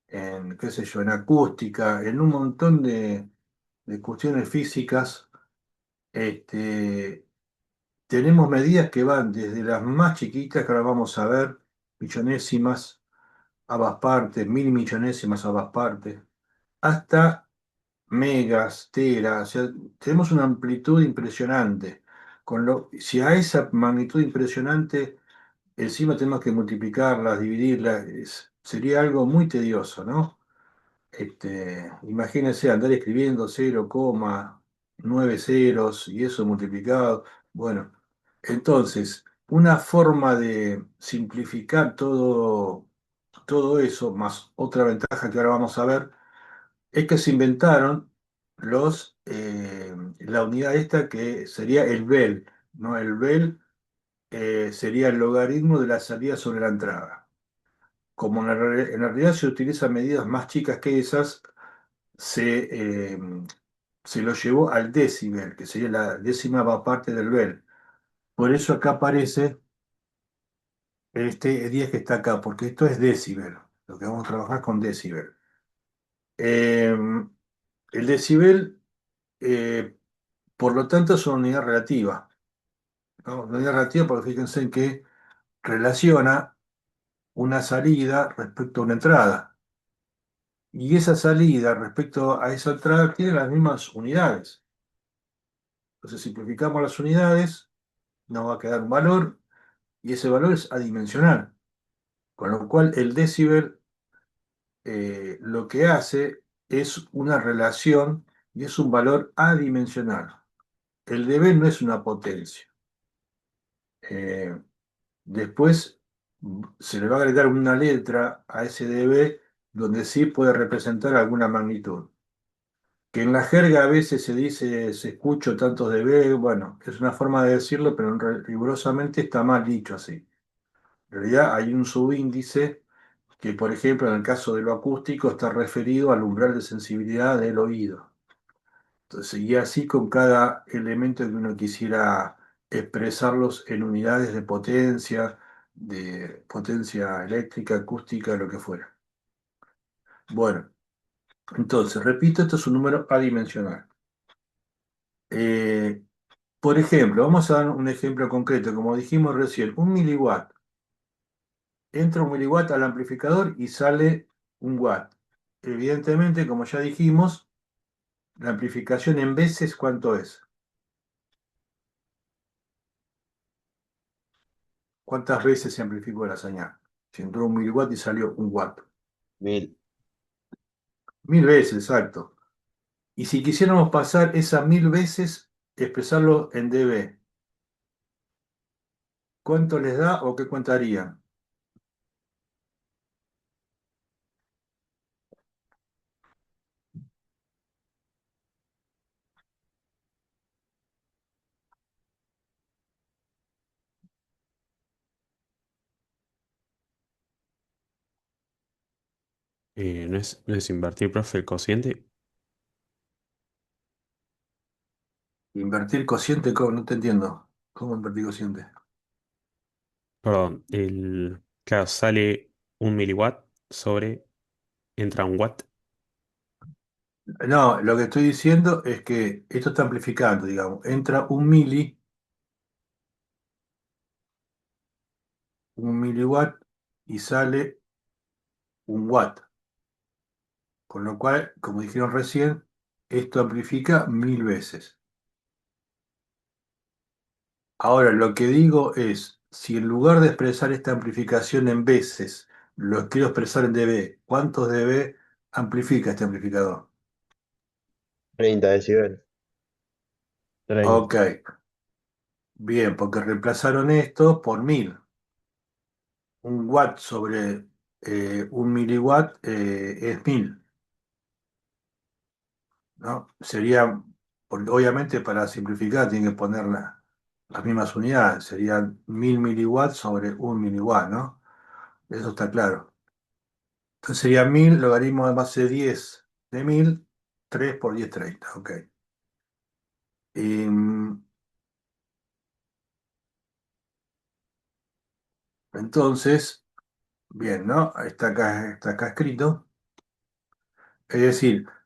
en, qué sé yo, en acústica, en un montón de cuestiones físicas, este, tenemos medidas que van desde las más chiquitas, que ahora vamos a ver, millonésimas, ambas partes, mil millonésimas, ambas partes, hasta megas, teras, o sea, tenemos una amplitud impresionante. Si a esa magnitud impresionante encima tenemos que multiplicarlas, dividirlas, sería algo muy tedioso, ¿no? Imagínense andar escribiendo 0, 9 ceros y eso multiplicado. Bueno, entonces, una forma de simplificar todo eso, más otra ventaja que ahora vamos a ver, es que se inventaron la unidad esta que sería el BEL, ¿no? El BEL sería el logaritmo de la salida sobre la entrada. Como en la realidad se utilizan medidas más chicas que esas, se, se lo llevó al decibel, que sería la décima parte del bel. Por eso acá aparece este 10 que está acá, porque esto es decibel. Lo que vamos a trabajar con decibel. Eh, el decibel, eh, por lo tanto, es una unidad relativa, ¿no? Una unidad relativa porque fíjense en que relaciona una salida respecto a una entrada. Y esa salida respecto a esa entrada tiene las mismas unidades. Entonces simplificamos las unidades, nos va a quedar un valor y ese valor es adimensional. Con lo cual el decibel lo que hace es una relación y es un valor adimensional. El dB no es una potencia. Eh, Después se le va a agregar una letra a ese dB donde sí puede representar alguna magnitud. Que en la jerga a veces se dice, se escucho tantos dB, bueno, es una forma de decirlo, pero rigurosamente está mal dicho así. En realidad hay un subíndice que, por ejemplo, en el caso de lo acústico está referido al umbral de sensibilidad del oído. Entonces, y así con cada elemento que uno quisiera expresarlos en unidades de potencia eléctrica, acústica, lo que fuera. Bueno, entonces, repito, esto es un número adimensional. Eh, por ejemplo, vamos a dar un ejemplo concreto, como dijimos recién, un miliwatt. Entra un miliwatt al amplificador y sale un watt. Evidentemente, como ya dijimos, la amplificación en veces, ¿cuánto es? ¿Cuántas veces se amplificó la señal? Si entró un miliwatt y salió un watt. 1000. 1000 veces, exacto. Y si quisiéramos pasar esas 1000 veces, expresarlo en dB, ¿cuánto les da o qué contarían? ¿No es invertir, profe, el cociente? Invertir cociente, ¿cómo? No te entiendo. ¿Cómo invertir cociente? Perdón, claro, sale un miliwatt sobre, entra un watt. No, lo que estoy diciendo es que esto está amplificando, digamos. Entra un miliwatt y sale un watt. Con lo cual, como dijeron recién, esto amplifica 1000 veces. Ahora, lo que digo es, si en lugar de expresar esta amplificación en veces, lo quiero expresar en dB, ¿cuántos dB amplifica este amplificador? 30 decibeles. 30. Ok, bien, porque reemplazaron esto por 1000. Un watt sobre un miliwatt es 1000, ¿no? Sería, porque obviamente para simplificar tienen que poner las mismas unidades, serían 1000 miliwatts sobre un miliwatt, ¿no? Eso está claro. Entonces sería 1000 logaritmo de base 10 de 1000 3 por 10 30, ok. Y, entonces, bien, ¿no? Está acá escrito. Es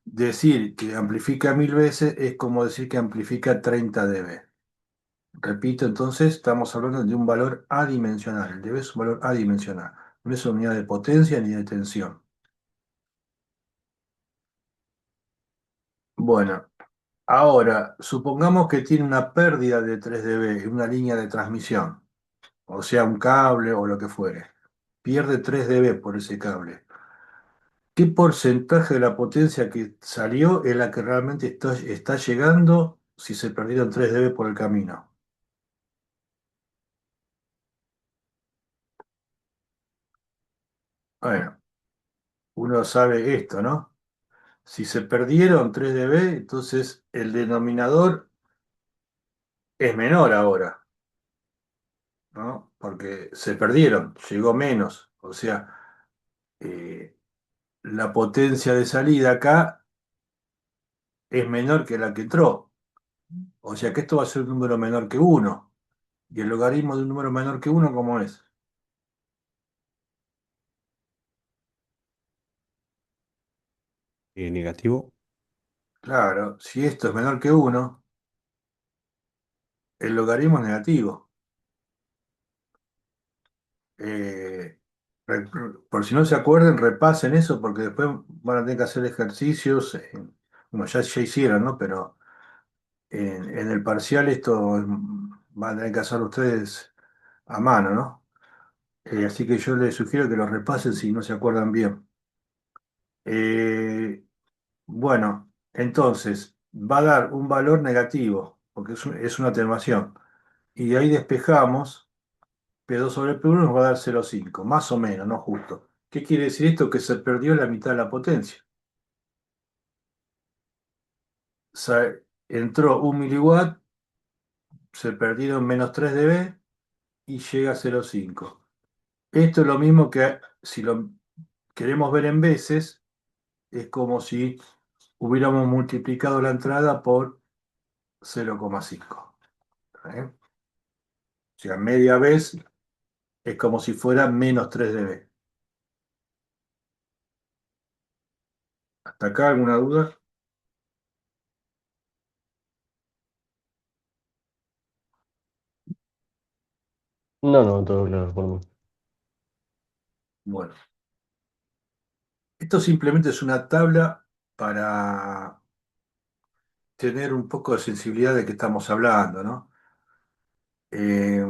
decir que amplifica 1000 veces es como decir que amplifica 30 dB. Repito, entonces estamos hablando de un valor adimensional. El dB es un valor adimensional. No es una unidad de potencia ni de tensión. Bueno, ahora, supongamos que tiene una pérdida de 3 dB en una línea de transmisión, o sea, un cable o lo que fuere. Pierde 3 dB por ese cable. ¿Qué porcentaje de la potencia que salió es la que realmente está llegando si se perdieron 3 dB por el camino? Bueno, uno sabe esto, ¿no? Si se perdieron 3 dB, entonces el denominador es menor ahora, ¿no? Porque se perdieron, llegó menos. O sea, eh, la potencia de salida acá es menor que la que entró. O sea que esto va a ser un número menor que uno. ¿Y el logaritmo de un número menor que uno cómo es? Negativo. Claro, si esto es menor que uno, el logaritmo es negativo. Eh, re- por si no se acuerdan, repasen eso porque después van a tener que hacer ejercicios. Bueno, ya hicieron, ¿no? Pero en el parcial esto van a tener que hacer ustedes a mano, ¿no? Así que yo les sugiero que lo repasen si no se acuerdan bien. Eh, bueno, entonces va a dar un valor negativo, porque es una atenuación. Y de ahí despejamos, P2 sobre P1 nos va a dar 0,5, más o menos, no justo. ¿Qué quiere decir esto? Que se perdió la mitad de la potencia. Entró 1 miliwatt, se perdieron menos 3 dB y llega a 0,5. Esto es lo mismo que si lo queremos ver en veces, es como si hubiéramos multiplicado la entrada por 0,5. ¿Eh? O sea, media vez es como si fuera menos 3 dB. ¿Hasta acá alguna duda? No, no, todo claro por mí. Bueno, esto simplemente es una tabla para tener un poco de sensibilidad de qué estamos hablando, ¿no? Eh,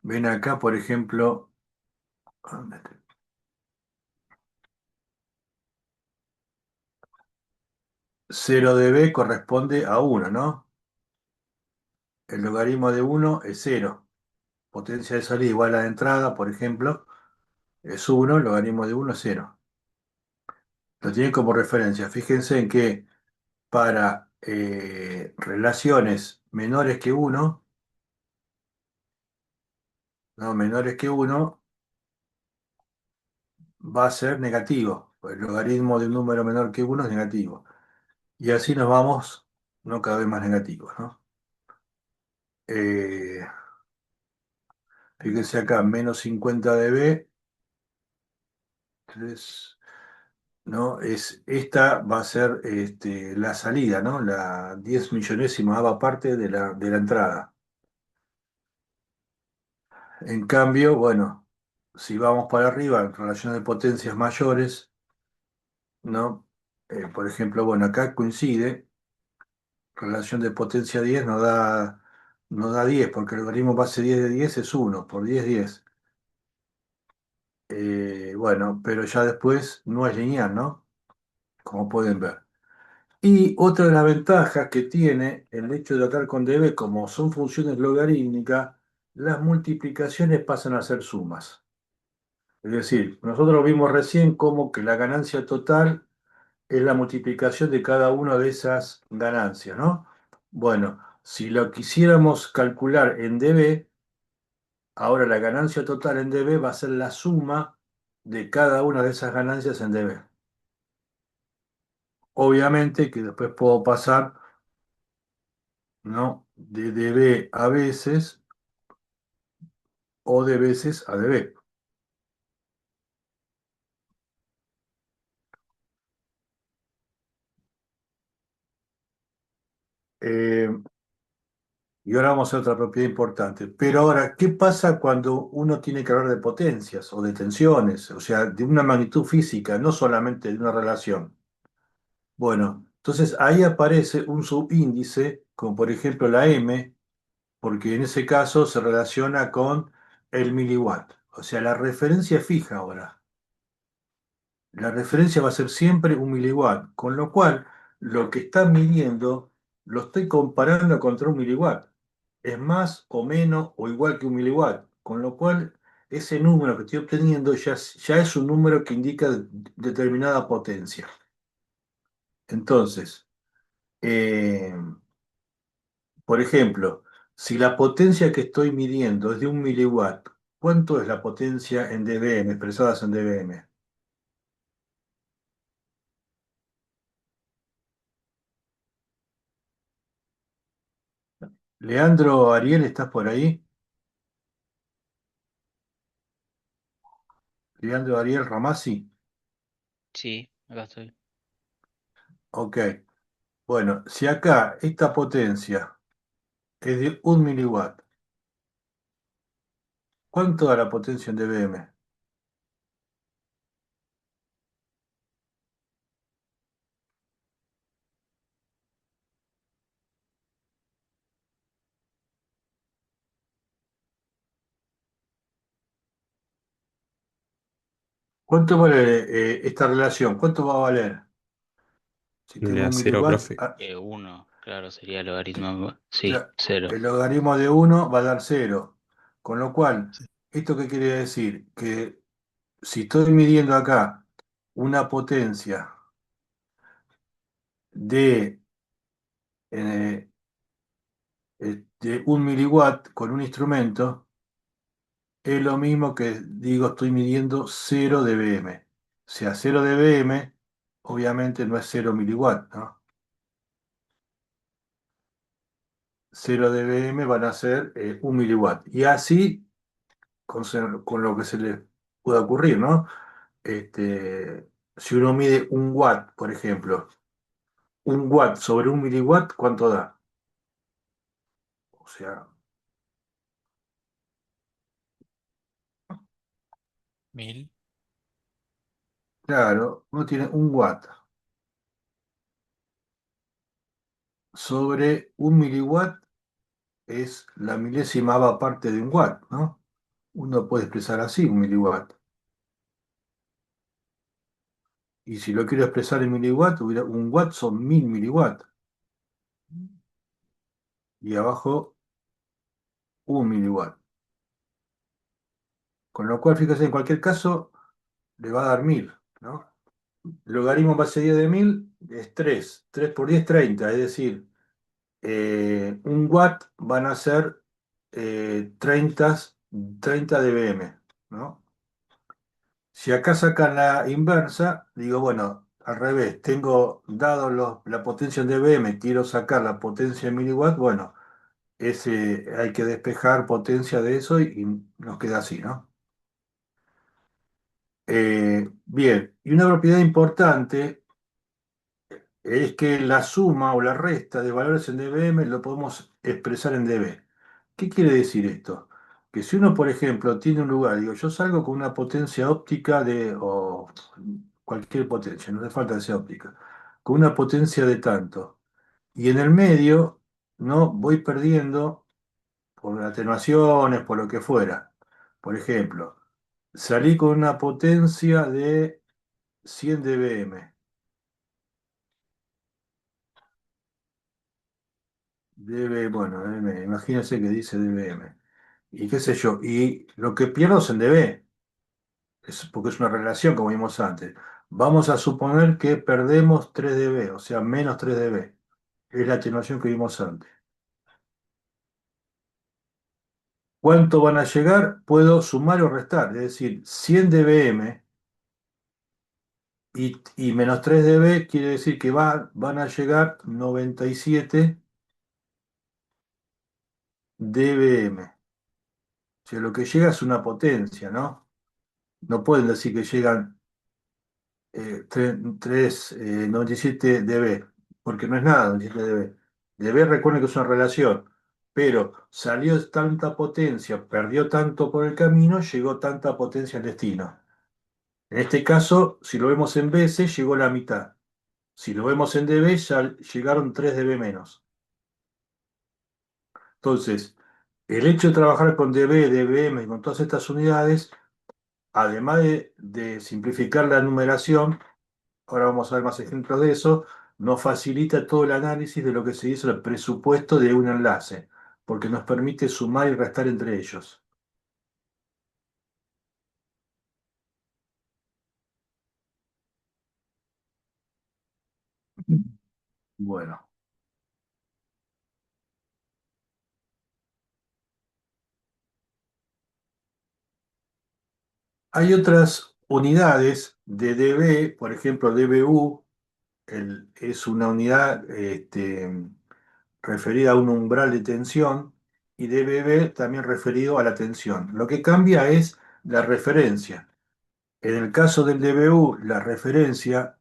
ven acá, por ejemplo, 0 dB corresponde a 1, ¿no? El logaritmo de 1 es 0. Potencia de salida igual a la de entrada, por ejemplo, es 1, el logaritmo de 1 es 0. Lo tienen como referencia. Fíjense en que para relaciones menores que 1, ¿no? Menores que 1 va a ser negativo. El logaritmo de un número menor que 1 es negativo. Y así nos vamos, no cada vez más negativos, ¿no? Eh, fíjense acá, menos 50 dB, 3, ¿no? Esta va a ser la salida, ¿no? La 10 millonésima parte de la entrada. En cambio, bueno, si vamos para arriba en relación de potencias mayores, ¿no? Por ejemplo, bueno, acá coincide, relación de potencia 10 no da 10, porque el logaritmo base 10 de 10 es 1, por 10, 10. Bueno, pero ya después no es lineal, ¿no? Como pueden ver. Y otra de las ventajas que tiene el hecho de tratar con dB, como son funciones logarítmicas, las multiplicaciones pasan a ser sumas. Es decir, nosotros vimos recién cómo que la ganancia total es la multiplicación de cada una de esas ganancias, ¿no? Bueno, si lo quisiéramos calcular en dB, ahora la ganancia total en dB va a ser la suma de cada una de esas ganancias en dB. Obviamente que después puedo pasar, ¿no? De dB a veces o de veces a dB. Eh, y ahora vamos a otra propiedad importante. Pero ahora, ¿qué pasa cuando uno tiene que hablar de potencias o de tensiones? O sea, de una magnitud física, no solamente de una relación. Bueno, entonces ahí aparece un subíndice, como por ejemplo la M, porque en ese caso se relaciona con el miliwatt. O sea, la referencia es fija ahora. La referencia va a ser siempre un miliwatt, con lo cual lo que están midiendo lo estoy comparando contra un miliwatt. Es más o menos o igual que un miliwatt, con lo cual ese número que estoy obteniendo ya es un número que indica determinada potencia. Entonces, eh, por ejemplo, si la potencia que estoy midiendo es de un miliwatt, ¿cuánto es la potencia en dBm, expresadas en dBm? Leandro, Ariel, ¿estás por ahí? Leandro, Ariel, Ramazzi. Sí, acá estoy. Ok. Bueno, si acá esta potencia es de un miliwatt, ¿cuánto da la potencia en dBm? ¿Cuánto vale esta relación? ¿Cuánto va a valer? Si Le tengo da un cero, miliwatt, profe. 1, claro, sería el logaritmo. Sí, ya, 0. el logaritmo de uno va a dar cero. Con lo cual, ¿esto qué quiere decir? Que si estoy midiendo acá una potencia de, eh, de un miliwatt con un instrumento, es lo mismo que digo, estoy midiendo 0 dBm. O sea, 0 dBm obviamente no es 0 miliwatt, ¿no? 0 dBm van a ser 1 miliwatt. Y así con lo que se le pueda ocurrir, ¿no? Si uno mide un watt, por ejemplo, un watt sobre un miliwatt, ¿cuánto da? O sea, 1000. claro, uno tiene un watt sobre un miliwatt es la milésima parte de un watt, ¿no? Uno puede expresar así un miliwatt. Y si lo quiero expresar en miliwatt, un watt son 1000 miliwatt. Y abajo un miliwatt. Con lo cual, fíjese, en cualquier caso, le va a dar 1000, ¿no? El logaritmo base 10 de 1000 es 3. 3 por 10, 30. Es decir, un watt van a ser 30, 30 dBm, ¿no? Si acá sacan la inversa, digo, bueno, al revés, tengo dado la potencia en dBm, quiero sacar la potencia en miliwatt, bueno, hay que despejar potencia de eso y nos queda así, ¿no? Bien, y una propiedad importante es que la suma o la resta de valores en dBm lo podemos expresar en dB. ¿Qué quiere decir esto? Que si uno, por ejemplo, tiene un lugar, digo, yo salgo con una potencia óptica o cualquier potencia, no hace falta que sea óptica, con una potencia de tanto, y en el medio, ¿no? Voy perdiendo por atenuaciones, por lo que fuera. Por ejemplo, salí con una potencia de 100 dBm. Bueno, imagínense que dice dBm. Y qué sé yo, y lo que pierdo es en dB, porque es una relación, como vimos antes. Vamos a suponer que perdemos 3 dB, o sea, menos 3 dB. Es la atenuación que vimos antes. ¿Cuánto van a llegar? Puedo sumar o restar, es decir, 100 dBm y menos 3 dB quiere decir que van a llegar 97 dBm. O sea, lo que llega es una potencia, ¿no? No pueden decir que llegan 97 dB, porque no es nada 97 dB. DB recuerden que es una relación, pero salió tanta potencia, perdió tanto por el camino, llegó tanta potencia al destino. En este caso, si lo vemos en veces, llegó la mitad. Si lo vemos en dB, ya llegaron 3 dB menos. Entonces, el hecho de trabajar con dB, dBm y con todas estas unidades, además de simplificar la numeración, ahora vamos a ver más ejemplos de eso, nos facilita todo el análisis de lo que se dice el presupuesto de un enlace, porque nos permite sumar y restar entre ellos. Bueno, hay otras unidades de dB, por ejemplo, dBu, es una unidad referida a un umbral de tensión, y dBb también referido a la tensión. Lo que cambia es la referencia. En el caso del dBu, la referencia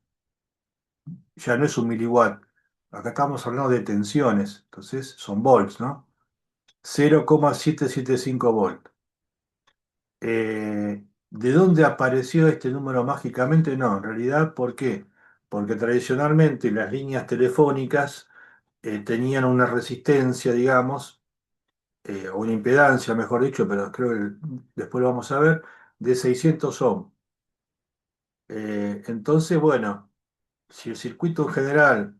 ya no es un miliwatt. Acá estamos hablando de tensiones, entonces son volts, ¿no? 0,775 volt. ¿De dónde apareció este número mágicamente? No, en realidad, ¿por qué? Porque tradicionalmente las líneas telefónicas tenían una resistencia, digamos, o una impedancia, mejor dicho, pero creo que después lo vamos a ver, de 600 ohm. Entonces, bueno, si el circuito en general,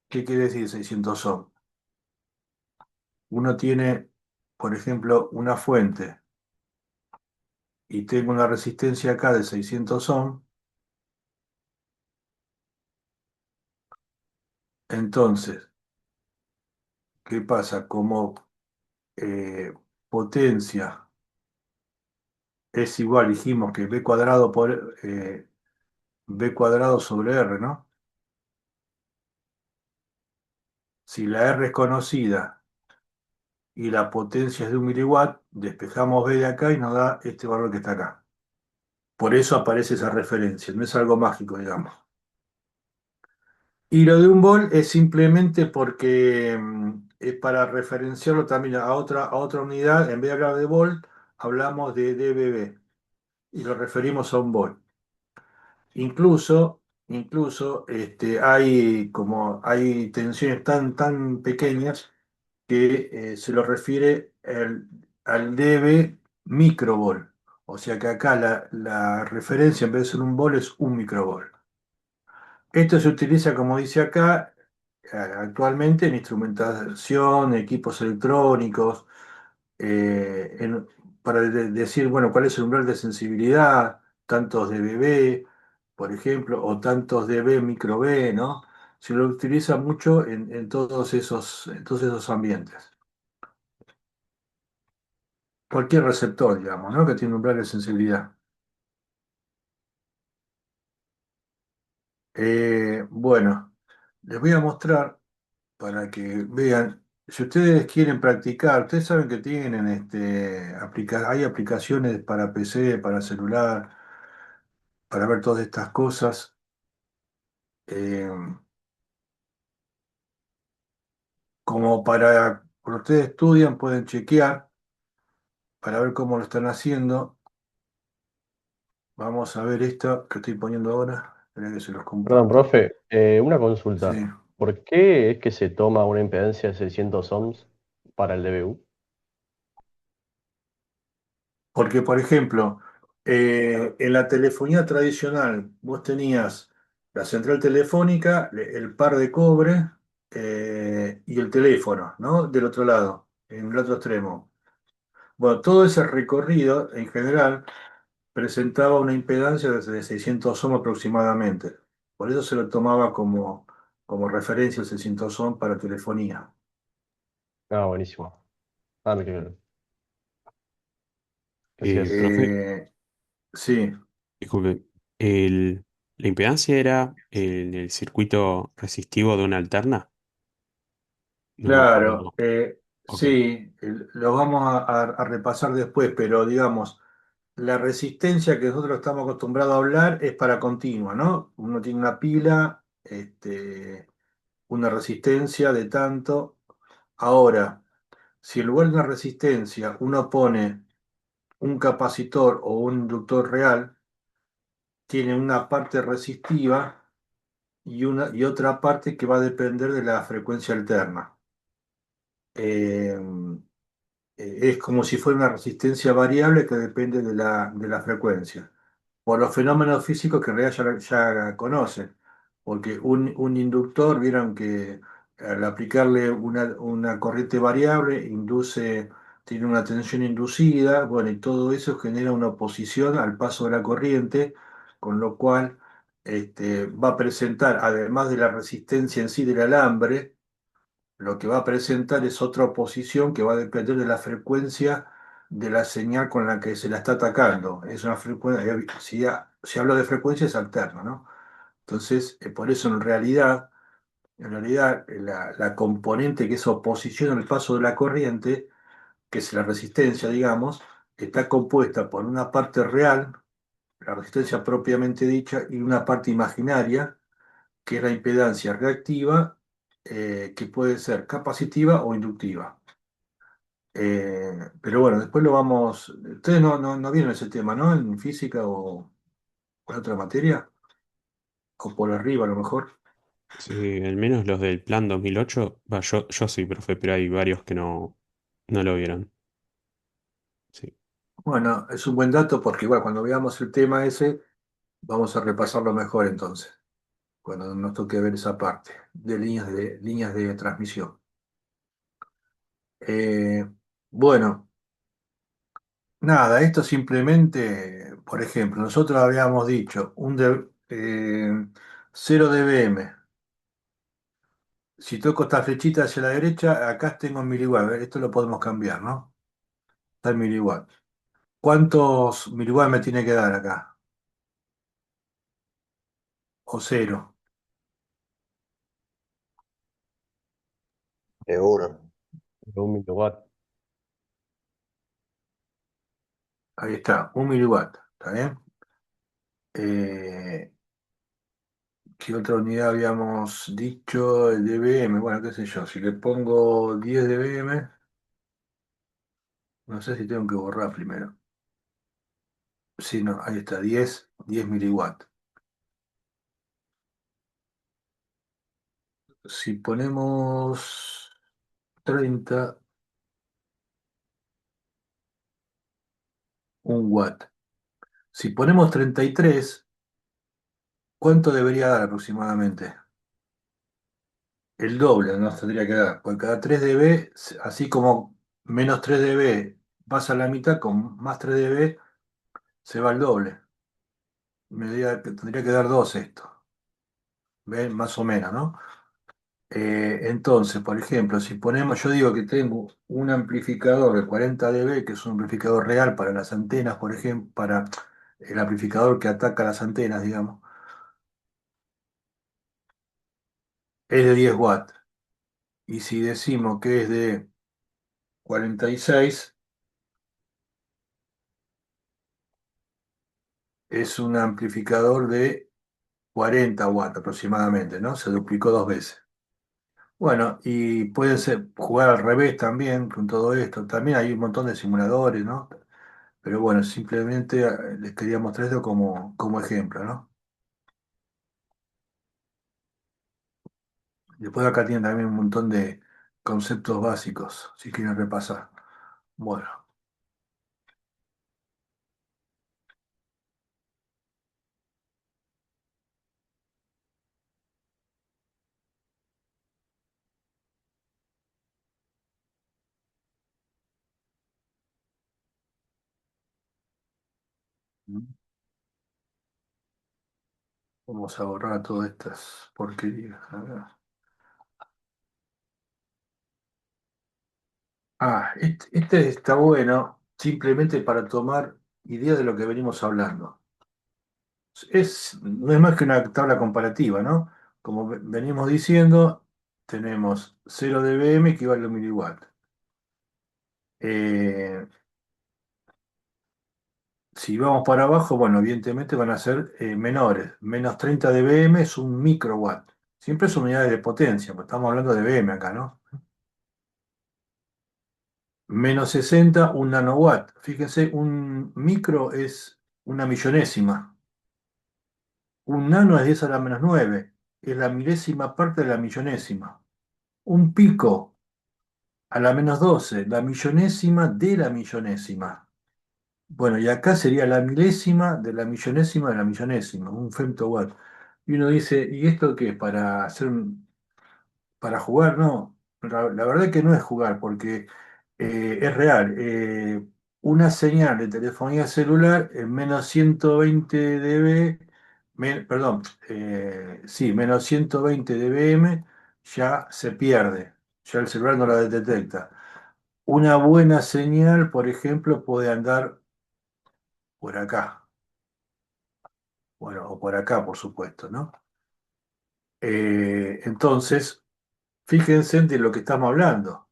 ¿qué quiere decir 600 ohm? Uno tiene, por ejemplo, una fuente y tengo una resistencia acá de 600 ohm, entonces, ¿qué pasa? Como eh, potencia es igual, dijimos que B cuadrado por B cuadrado sobre R, ¿no? Si la R es conocida y la potencia es de 1 miliwatt, despejamos B de acá y nos da este valor que está acá. Por eso aparece esa referencia, no es algo mágico, digamos. Y lo de 1 volt es simplemente porque es para referenciarlo también a otra unidad. En vez de hablar de volt, hablamos de dBb y lo referimos a 1 volt. Incluso hay tensiones tan pequeñas que se lo refiere al dB microvolt. O sea que acá la referencia en vez de ser 1 volt es 1 microvolt. Esto se utiliza, como dice acá, actualmente en instrumentación, equipos electrónicos, para decir, bueno, cuál es el umbral de sensibilidad, tantos dB, por ejemplo, o tantos dB micro B, ¿no? Se lo utiliza mucho en todos esos ambientes. Cualquier receptor, digamos, ¿no? Que tiene umbral de sensibilidad. Bueno, les voy a mostrar para que vean. Si ustedes quieren practicar, ustedes saben que tienen hay aplicaciones para PC, para celular, para ver todas estas cosas. eh, Como cuando ustedes estudian, pueden chequear para ver cómo lo están haciendo. Vamos a ver esto que estoy poniendo ahora. Espera que se los Perdón, comparto. profe, una Sí. consulta. ¿Por qué es que se toma una impedancia de 600 ohms para el DBU? Porque, por ejemplo, en la telefonía tradicional, vos tenías la central telefónica, el par de cobre y el teléfono, ¿no? Del otro lado, en el otro extremo. Bueno, todo ese recorrido, en general, presentaba una impedancia de 600 ohm aproximadamente. Por eso se lo tomaba como referencia el 600 ohm para telefonía. Ah, buenísimo. Ah, me quedé. Gracias. Profe, Eh, sí, disculpe, ¿la impedancia era en el circuito resistivo de una alterna? No me claro. acuerdo. Ok. Sí, lo vamos a repasar después, pero digamos, la resistencia que nosotros estamos acostumbrados a hablar es para continua, ¿no? Uno tiene una pila, una resistencia de tanto. Ahora, si en lugar de una resistencia uno pone un capacitor o un inductor real, tiene una parte resistiva y otra parte que va a depender de la frecuencia alterna. Eh, es como si fuera una resistencia variable que depende de la frecuencia, por los fenómenos físicos que en realidad ya conocen. porque un inductor, vieron que al aplicarle una corriente variable, tiene una tensión inducida, bueno, y todo eso genera una oposición al paso de la corriente, con lo cual va a presentar, además de la resistencia en sí del alambre, lo que va a presentar es otra oposición que va a depender de la frecuencia de la señal con la que se la está atacando. Es una frecuencia, si hablo de frecuencia es alterna, ¿no? Entonces, por eso en realidad, la componente que es oposición al paso de la corriente, que es la resistencia, digamos, está compuesta por una parte real, la resistencia propiamente dicha, y una parte imaginaria, que es la impedancia reactiva, que puede ser capacitiva o inductiva. Pero bueno, después lo vamos. Ustedes no vieron ese tema, ¿no? En física o en otra materia, o por arriba a lo mejor. Sí, al menos los del plan 2008, va, yo sí, profe, pero hay varios que no lo vieron. Sí. Bueno, es un buen dato porque igual cuando veamos el tema ese, vamos a repasarlo mejor entonces, cuando nos toque ver esa parte de líneas de transmisión. Eh, bueno, nada, esto simplemente, por ejemplo, nosotros habíamos dicho 0 dBm. Si toco esta flechita hacia la derecha, acá tengo en miliwatt. Esto lo podemos cambiar, ¿no? Está en miliwatt. ¿Cuántos miliwatt me tiene que dar acá? O cero. Seguro. 1 miliwatt. Ahí está, 1 miliwatt. ¿Está bien? Eh, ¿Qué otra unidad habíamos dicho? El dBm. Bueno, qué sé yo. Si le pongo 10 dBm, no sé si tengo que borrar primero. Sí, no, ahí está, 10 miliwatt. Si ponemos 30, 1 watt. Si ponemos 33, ¿cuánto debería dar aproximadamente? El doble nos tendría que dar, porque cada 3 dB, así como menos 3 dB pasa a la mitad, con más 3 dB se va al doble. Tendría que dar 2 esto, ¿ven? Más o menos, ¿no? Entonces, por ejemplo, si ponemos, yo digo que tengo un amplificador de 40 dB, que es un amplificador real para las antenas, por ejemplo, para el amplificador que ataca las antenas, digamos, es de 10 watts. Y si decimos que es de 46, es un amplificador de 40 watts aproximadamente, ¿no? Se duplicó 2 veces. Bueno, y pueden jugar al revés también con todo esto. También hay un montón de simuladores, ¿no? Pero bueno, simplemente les quería mostrar esto como ejemplo, ¿no? Después acá tienen también un montón de conceptos básicos, si quieren repasar. Bueno, vamos a borrar todas estas porquerías. A ver. Este está bueno simplemente para tomar idea de lo que venimos hablando. No es más que una tabla comparativa, ¿no? Como venimos diciendo, tenemos 0 dBm equivale a 1 miliwatt. Eh, si vamos para abajo, bueno, evidentemente van a ser menores. Menos 30 dBm es 1 microwatt. Siempre son unidades de potencia, pues estamos hablando de dBm acá, ¿no? Menos 60, 1 nanowatt. Fíjense, un micro es una millonésima. Un nano es 10 a la menos 9. Es la milésima parte de la millonésima. Un pico a la menos 12, la millonésima de la millonésima. Bueno, y acá sería la milésima de la millonésima, un femtowatt. Y uno dice, ¿y esto qué? Para jugar? No, la verdad que no es jugar, porque es real. Una señal de telefonía celular en menos 120 dB, perdón, sí, menos 120 dBm ya se pierde, ya el celular no la detecta. Una buena señal, por ejemplo, puede andar por acá, bueno, o por acá, por supuesto, ¿no? Entonces, fíjense de lo que estamos hablando.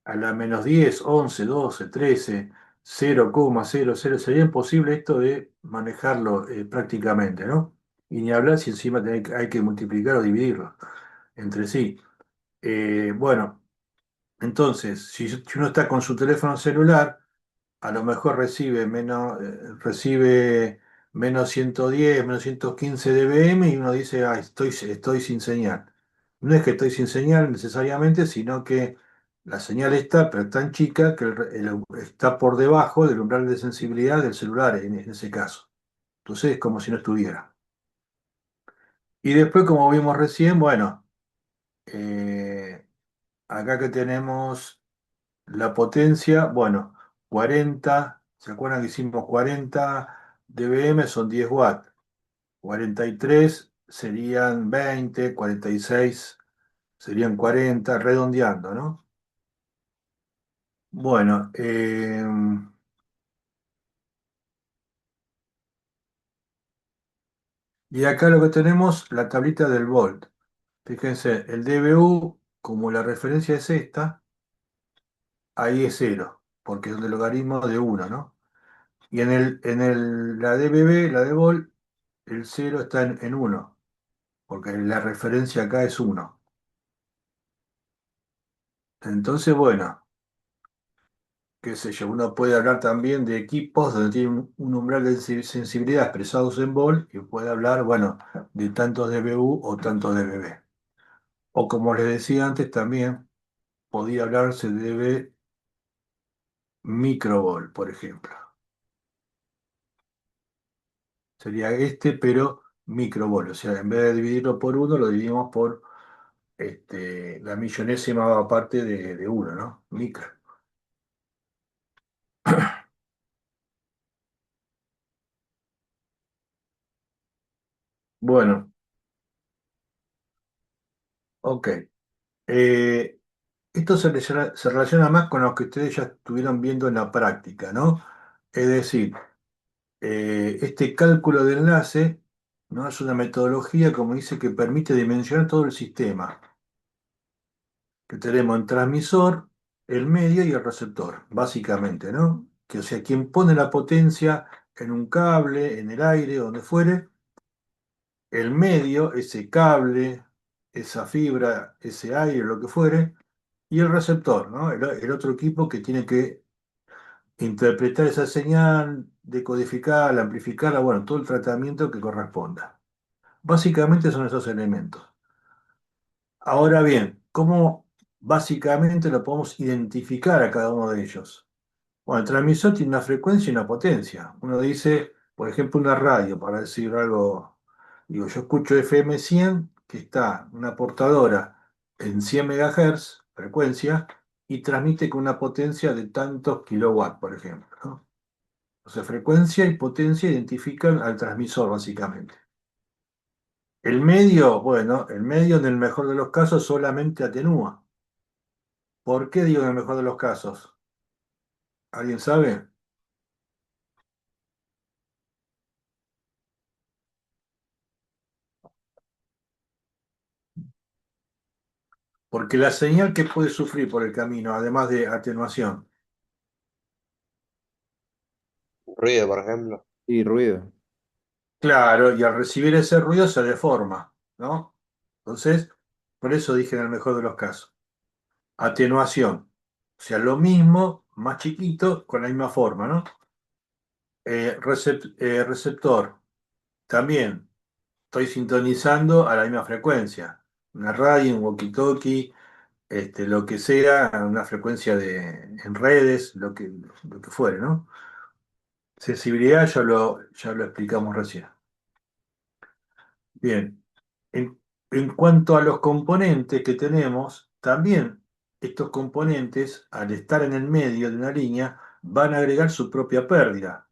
A la menos 10, 11, 12, 13, 0,00, sería imposible esto de manejarlo prácticamente, ¿no? Y ni hablar si encima hay que multiplicar o dividirlo entre sí. Bueno, entonces, si uno está con su teléfono celular, a lo mejor recibe menos 110, menos 115 dBm y uno dice, ah, estoy sin señal. No es que estoy sin señal necesariamente, sino que la señal está, pero es tan chica que está por debajo del umbral de sensibilidad del celular en ese caso. Entonces es como si no estuviera. Y después, como vimos recién, bueno, eh, acá que tenemos la potencia, bueno, 40, ¿se acuerdan que hicimos 40 dBm? Son 10 watts. 43 serían 20, 46 serían 40, redondeando, ¿no? Bueno, y acá lo que tenemos, la tablita del volt. Fíjense, el dBu, como la referencia es esta, ahí es cero, porque es el logaritmo de uno, ¿no? Y la dBb, la de volt, el cero está en 1, porque la referencia acá es uno. Entonces, bueno, qué sé yo, uno puede hablar también de equipos donde tienen un umbral de sensibilidad expresados en volt y puede hablar, bueno, de tantos dBu o tantos dBb. O como les decía antes, también podía hablarse de dB microvolt, por ejemplo. Sería este, pero microvolt. O sea, en vez de dividirlo por uno, lo dividimos por la millonésima parte de uno, ¿no? Micro. Bueno, ok. Eh, Esto se relaciona más con lo que ustedes ya estuvieron viendo en la práctica, ¿no? Es decir, este cálculo de enlace, ¿no? Es una metodología, como dice, que permite dimensionar todo el sistema, que tenemos el transmisor, el medio y el receptor, básicamente, ¿no? Que o sea, quien pone la potencia en un cable, en el aire, donde fuere, el medio, ese cable, esa fibra, ese aire, lo que fuere, y el receptor, ¿no? El otro equipo que tiene que interpretar esa señal, decodificarla, amplificarla, bueno, todo el tratamiento que corresponda. Básicamente son esos elementos. Ahora bien, ¿cómo básicamente lo podemos identificar a cada uno de ellos? Bueno, el transmisor tiene una frecuencia y una potencia. Uno dice, por ejemplo, una radio, para decir algo, digo, yo escucho FM 100, que está una portadora en 100 MHz, frecuencia, y transmite con una potencia de tantos kilowatts, por ejemplo, ¿no? O sea, frecuencia y potencia identifican al transmisor, básicamente. El medio, bueno, el medio en el mejor de los casos solamente atenúa. ¿Por qué digo en el mejor de los casos? ¿Alguien sabe? Porque la señal que puede sufrir por el camino, además de atenuación, Ruido, por ejemplo. Y ruido. claro, y al recibir ese ruido se deforma, ¿no? Entonces, por eso dije en el mejor de los casos. Atenuación. O sea, lo mismo, más chiquito, con la misma forma, ¿no? Receptor. También estoy sintonizando a la misma frecuencia. Una radio, un walkie-talkie, lo que sea, una frecuencia en redes, lo que fuere, ¿no? Sensibilidad ya lo explicamos recién. Bien. En, en cuanto a los componentes que tenemos, también estos componentes, al estar en el medio de una línea, van a agregar su propia pérdida,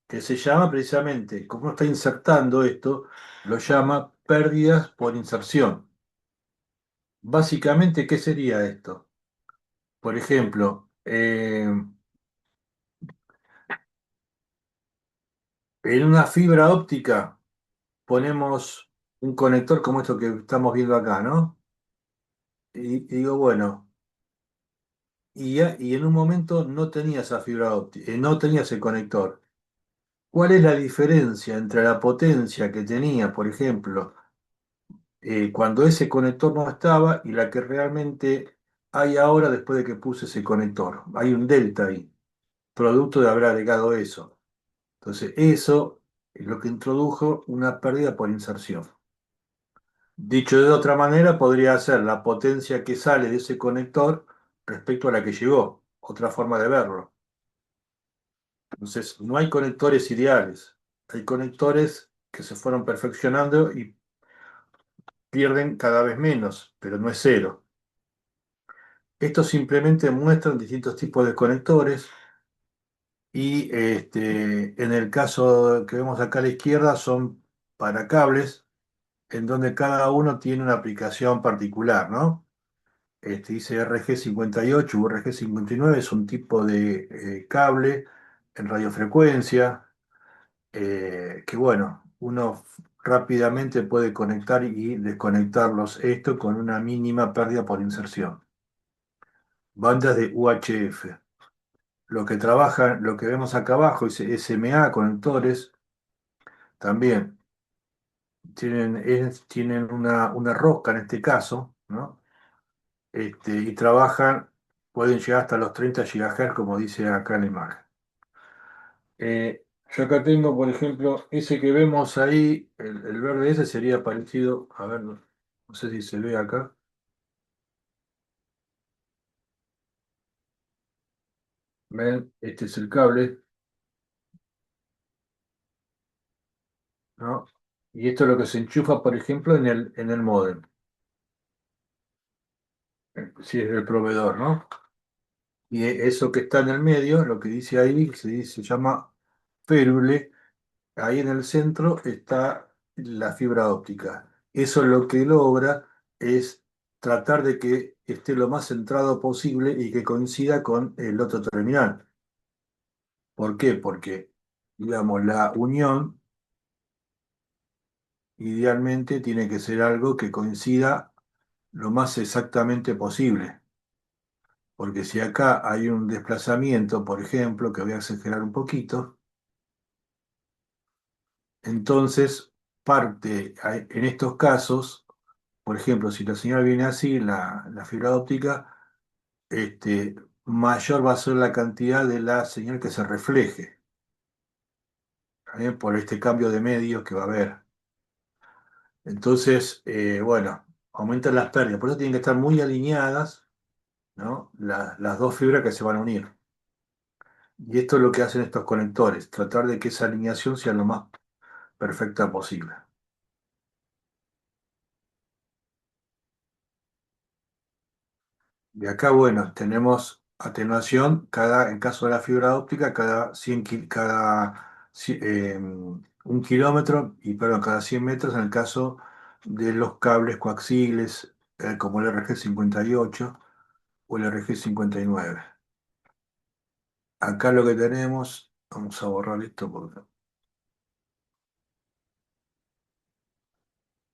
que se llama precisamente, como uno está insertando esto, lo llama pérdidas por inserción. Básicamente, ¿qué sería esto? Por ejemplo, en una fibra óptica ponemos un conector como esto que estamos viendo acá, ¿no? Y digo, bueno, y en un momento no tenía esa fibra óptica, no tenía ese conector. ¿Cuál es la diferencia entre la potencia que tenía, por ejemplo, cuando ese conector no estaba y la que realmente hay ahora después de que puse ese conector? Hay un delta ahí, producto de haber agregado eso. Entonces, eso es lo que introdujo una pérdida por inserción. Dicho de otra manera, podría ser la potencia que sale de ese conector respecto a la que llegó. Otra forma de verlo. Entonces, no hay conectores ideales. Hay conectores que se fueron perfeccionando y pierden cada vez menos, pero no es cero. Estos simplemente muestran distintos tipos de conectores y en el caso que vemos acá a la izquierda son para cables en donde cada uno tiene una aplicación particular, ¿no? Dice RG58 u RG59, es un tipo de cable en radiofrecuencia que bueno, uno rápidamente puede conectar y desconectarlos, esto con una mínima pérdida por inserción. Bandas de UHF. Lo que trabaja, lo que vemos acá abajo, es SMA, conectores, también tienen una rosca en este caso, ¿no? Y trabajan, pueden llegar hasta los 30 GHz, como dice acá en la imagen. Yo acá tengo, por ejemplo, ese que vemos ahí, el verde ese sería parecido, a ver, no sé si se ve acá. ¿Ven? Este es el cable, ¿no? Y esto es lo que se enchufa, por ejemplo, en el módem, si es el proveedor, ¿no? Y eso que está en el medio, lo que dice ahí, se llama férule. Ahí en el centro está la fibra óptica. Eso lo que logra es tratar de que esté lo más centrado posible y que coincida con el otro terminal. ¿Por qué? Porque, digamos, la unión idealmente tiene que ser algo que coincida lo más exactamente posible. Porque si acá hay un desplazamiento, por ejemplo, que voy a exagerar un poquito, entonces en estos casos, por ejemplo, si la señal viene así, la fibra óptica, este, mayor va a ser la cantidad de la señal que se refleje, ¿está por este cambio de medios que va a haber. Entonces, bueno, aumentan las pérdidas. Por eso tienen que estar muy alineadas, ¿no? Las dos fibras que se van a unir. Y esto es lo que hacen estos conectores, tratar de que esa alineación sea lo más perfecta posible. De acá, bueno, tenemos atenuación en caso de la fibra óptica, cada 100, un kilómetro, y perdón, cada 100 metros en el caso de los cables coaxiales, como el RG58 o el RG59. Acá lo que tenemos, vamos a borrar esto porque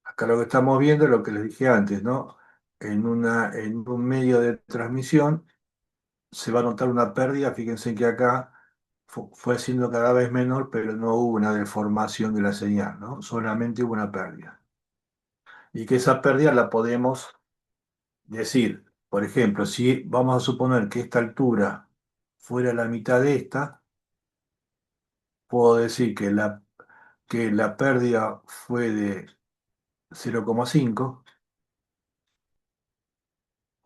acá lo que estamos viendo es lo que les dije antes, ¿no? En un medio de transmisión se va a notar una pérdida. Fíjense que acá fue siendo cada vez menor, pero no hubo una deformación de la señal, ¿no? Solamente hubo una pérdida. Y que esa pérdida la podemos decir, por ejemplo, si vamos a suponer que esta altura fuera la mitad de esta, puedo decir que la pérdida fue de 0,5,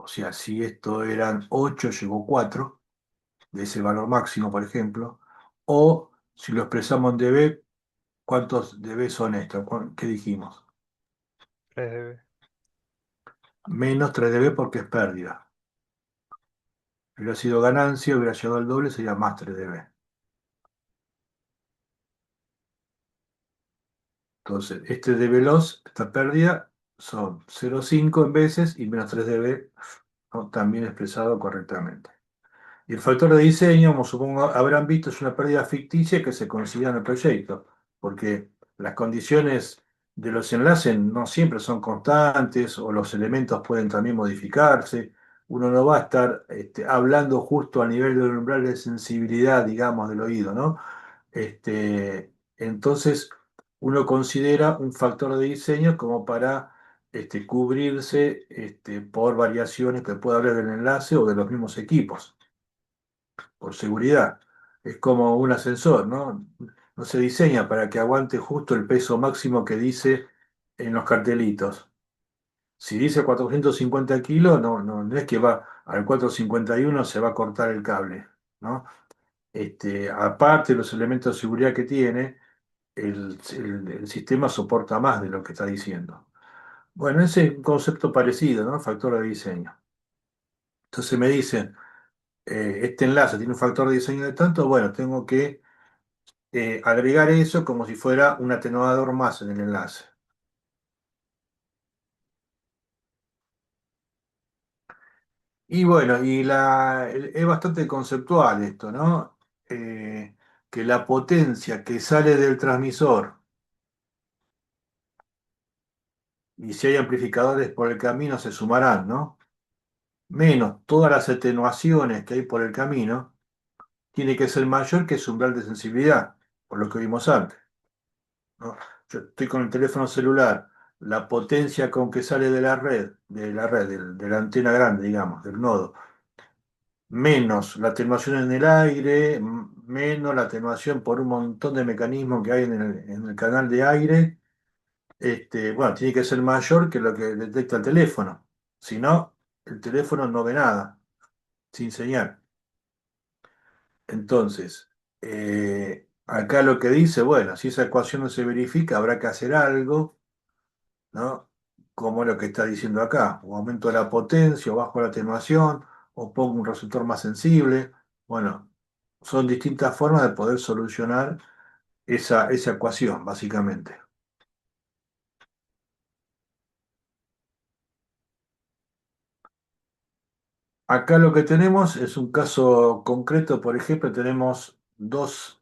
o sea, si esto eran 8, llegó 4 de ese valor máximo, por ejemplo, o si lo expresamos en dB, ¿cuántos dB son estos? ¿Qué dijimos? 3 dB. Menos 3 dB porque es pérdida. Si hubiera sido ganancia, hubiera llegado al doble, sería más 3 dB. Entonces, este dB loss, esta pérdida, son 0,5 en veces y menos 3 dB, ¿no? También expresado correctamente. Y el factor de diseño, como supongo habrán visto, es una pérdida ficticia que se considera en el proyecto, porque las condiciones de los enlaces no siempre son constantes o los elementos pueden también modificarse. Uno no va a estar hablando justo a nivel del umbral de sensibilidad, digamos, del oído, ¿no? Entonces, uno considera un factor de diseño como para cubrirse por variaciones que pueda haber del enlace o de los mismos equipos por seguridad. Es como un ascensor, ¿no? No se diseña para que aguante justo el peso máximo que dice en los cartelitos. Si dice 450 kilos, no es que va al 451 se va a cortar el cable, ¿no? Aparte de los elementos de seguridad que tiene, el sistema soporta más de lo que está diciendo. Bueno, ese es un concepto parecido, ¿no? Factor de diseño. Entonces me dicen, este enlace tiene un factor de diseño de tanto, bueno, tengo que agregar eso como si fuera un atenuador más en el enlace. Y bueno, es bastante conceptual esto, ¿no? Que la potencia que sale del transmisor y si hay amplificadores por el camino se sumarán, ¿no? Menos todas las atenuaciones que hay por el camino, tiene que ser mayor que su umbral de sensibilidad, por lo que vimos antes, ¿no? Yo estoy con el teléfono celular, la potencia con que sale de la antena grande, digamos, del nodo, menos la atenuación en el aire, menos la atenuación por un montón de mecanismos que hay en el canal de aire, bueno, tiene que ser mayor que lo que detecta el teléfono. Si no, el teléfono no ve nada, sin señal. Entonces, acá lo que dice, bueno, si esa ecuación no se verifica, habrá que hacer algo, ¿no? Como lo que está diciendo acá, o aumento la potencia, o bajo la atenuación, o pongo un receptor más sensible. Bueno, son distintas formas de poder solucionar esa ecuación, básicamente. Acá lo que tenemos es un caso concreto, por ejemplo, tenemos dos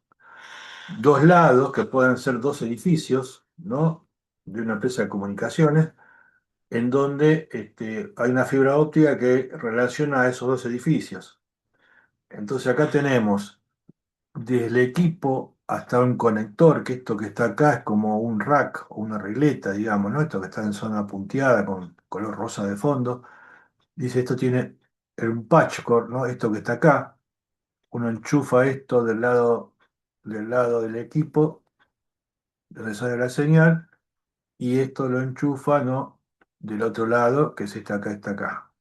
lados que pueden ser dos edificios, ¿no? De una empresa de comunicaciones, en donde hay una fibra óptica que relaciona a esos dos edificios. Entonces acá tenemos desde el equipo hasta un conector, que esto que está acá es como un rack o una regleta, digamos, ¿no? Esto que está en zona punteada con color rosa de fondo. Dice, esto tiene un patchcore, ¿no? Esto que está acá. Uno enchufa esto del lado del equipo, donde sale la señal, y esto lo enchufa, ¿no? Del otro lado, que es esta acá.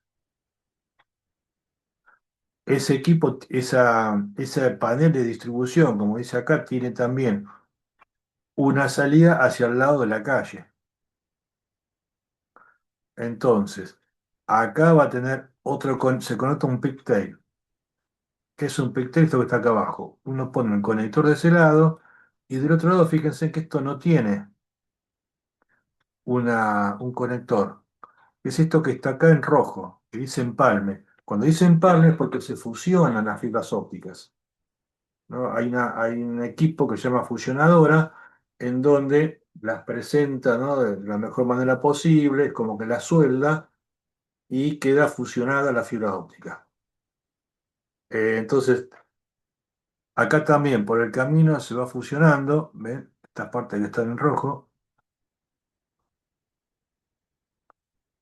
Ese equipo, ese panel de distribución, como dice acá, tiene también una salida hacia el lado de la calle. Entonces, acá va a tener se conecta un pigtail. ¿Qué es un pigtail? Esto que está acá abajo. Uno pone el conector de ese lado y del otro lado, fíjense que esto no tiene un conector. Es esto que está acá en rojo, que dice empalme. Cuando dice empalme es porque se fusionan las fibras ópticas, ¿no? Hay un equipo que se llama fusionadora en donde las presenta, ¿no? De la mejor manera posible, es como que la suelda y queda fusionada la fibra óptica. Entonces, acá también por el camino se va fusionando, ¿ven? Estas partes que están en rojo,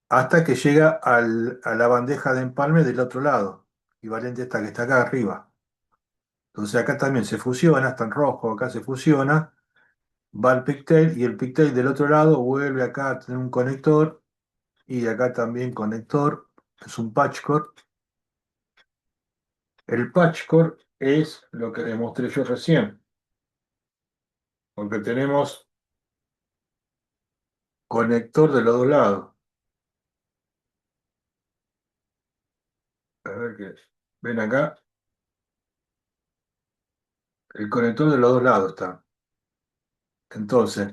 hasta que llega a la bandeja de empalme del otro lado, equivalente a esta que está acá arriba. Entonces acá también se fusiona, está en rojo, acá se fusiona, va al pigtail y el pigtail del otro lado vuelve acá a tener un conector y de acá también conector, es un patchcore. El patchcore es lo que demostré yo recién, porque tenemos conector de los dos lados. A ver qué. Ven acá, el conector de los dos lados está. Entonces,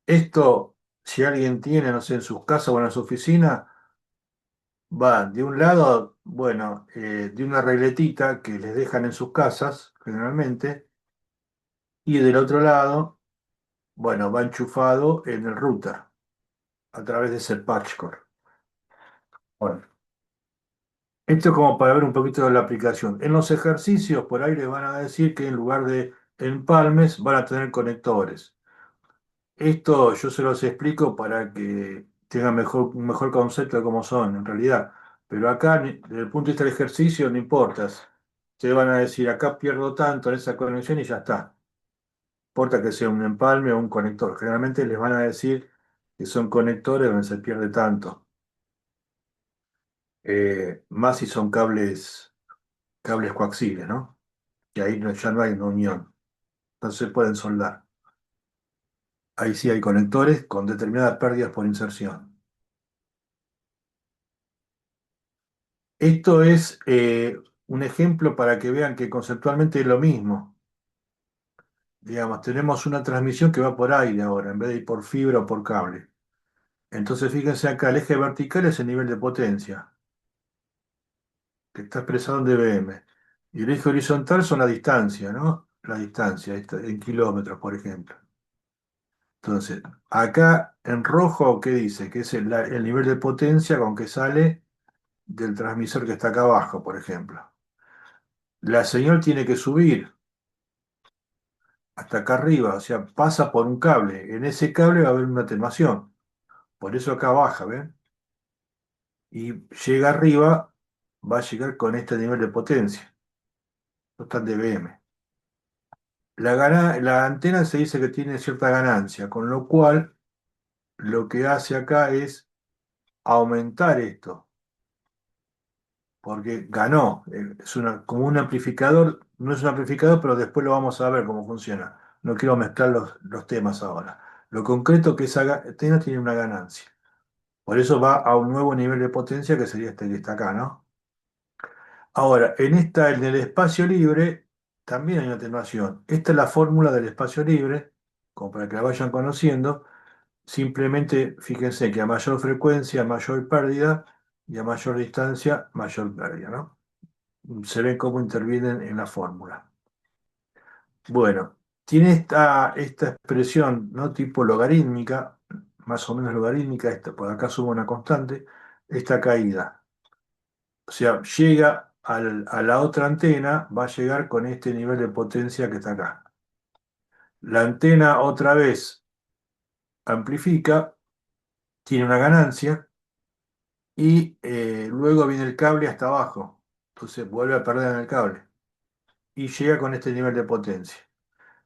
esto, si alguien tiene, no sé, en sus casas o en su oficina, va de un lado, bueno, de una regletita que les dejan en sus casas, generalmente, y del otro lado, bueno, va enchufado en el router a través de ese patch cord. Bueno, esto es como para ver un poquito de la aplicación. En los ejercicios, por ahí les van a decir que en lugar de empalmes van a tener conectores. Esto yo se los explico para que tengan un mejor concepto de cómo son en realidad. Pero acá, desde el punto de vista del ejercicio, no importa. Ustedes van a decir, acá pierdo tanto en esa conexión y ya está. No importa que sea un empalme o un conector. Generalmente les van a decir que son conectores donde se pierde tanto. Más si son cables coaxiales, ¿no? Que ahí ya no hay una unión. Entonces pueden soldar. Ahí sí hay conectores con determinadas pérdidas por inserción. Esto es un ejemplo para que vean que conceptualmente es lo mismo. Digamos, tenemos una transmisión que va por aire ahora, en vez de ir por fibra o por cable. Entonces, fíjense acá, el eje vertical es el nivel de potencia, que está expresado en dBm. Y el eje horizontal son la distancia, ¿no? La distancia, en kilómetros, por ejemplo. Entonces, acá en rojo, ¿qué dice? Que es el nivel de potencia con que sale del transmisor que está acá abajo, por ejemplo. La señal tiene que subir hasta acá arriba, o sea, pasa por un cable. En ese cable va a haber una atenuación. Por eso acá baja, ¿ven? Y llega arriba, va a llegar con este nivel de potencia. No está en dBm. La antena se dice que tiene cierta ganancia, con lo cual lo que hace acá es aumentar esto, porque ganó. Es como un amplificador, no es un amplificador, pero después lo vamos a ver cómo funciona. No quiero mezclar los temas ahora. Lo concreto es que esa antena tiene una ganancia. Por eso va a un nuevo nivel de potencia que sería este que está acá, ¿no? Ahora, en el espacio libre también hay una atenuación. Esta es la fórmula del espacio libre, como para que la vayan conociendo. Simplemente fíjense que a mayor frecuencia, mayor pérdida, y a mayor distancia, mayor pérdida, ¿no? Se ve cómo intervienen en la fórmula. Bueno, tiene esta expresión, ¿no? Tipo logarítmica, más o menos logarítmica, por acá subo una constante, esta caída. O sea, llega a la otra antena, va a llegar con este nivel de potencia que está acá. La antena otra vez amplifica, tiene una ganancia y luego viene el cable hasta abajo. Entonces vuelve a perder en el cable y llega con este nivel de potencia.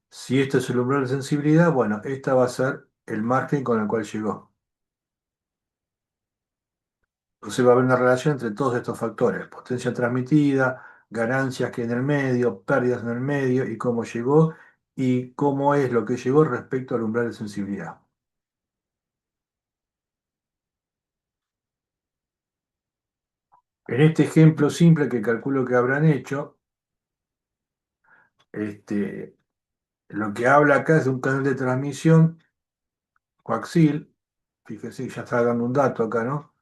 Si esto es el umbral de sensibilidad, bueno, esta va a ser el margen con el cual llegó. Entonces va a haber una relación entre todos estos factores, potencia transmitida, ganancias que hay en el medio, pérdidas en el medio y cómo llegó y cómo es lo que llegó respecto al umbral de sensibilidad. En este ejemplo simple que calculo que habrán hecho, este, lo que habla acá es de un canal de transmisión coaxil, fíjense, ya está dando un dato acá, ¿no?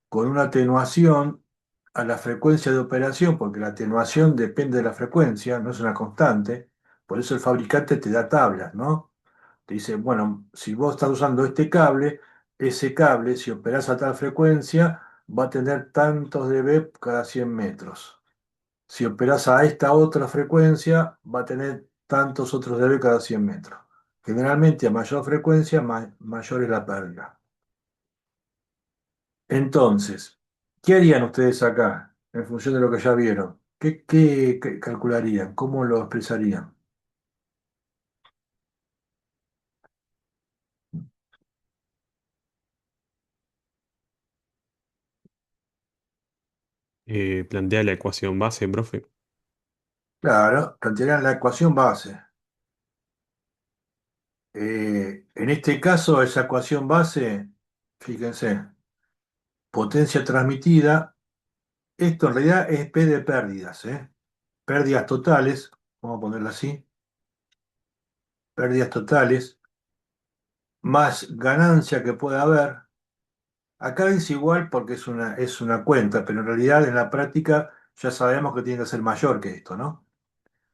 Con una atenuación a la frecuencia de operación, porque la atenuación depende de la frecuencia, no es una constante, por eso el fabricante te da tablas, ¿no? Te dice, bueno, si vos estás usando este cable, ese cable, si operás a tal frecuencia, va a tener tantos dB cada 100 metros. Si operás a esta otra frecuencia, va a tener tantos otros dB cada 100 metros. Generalmente a mayor frecuencia, mayor es la pérdida. Entonces, ¿qué harían ustedes acá en función de lo que ya vieron? ¿Qué calcularían? ¿Cómo lo expresarían? Plantea la ecuación base, profe. Claro, plantearían la ecuación base. En este caso, esa ecuación base, fíjense, potencia transmitida, esto en realidad es P de pérdidas, ¿eh? Pérdidas totales, vamos a ponerlo así, pérdidas totales, más ganancia que pueda haber. Acá dice igual porque es una cuenta, pero en realidad en la práctica ya sabemos que tiene que ser mayor que esto, ¿no?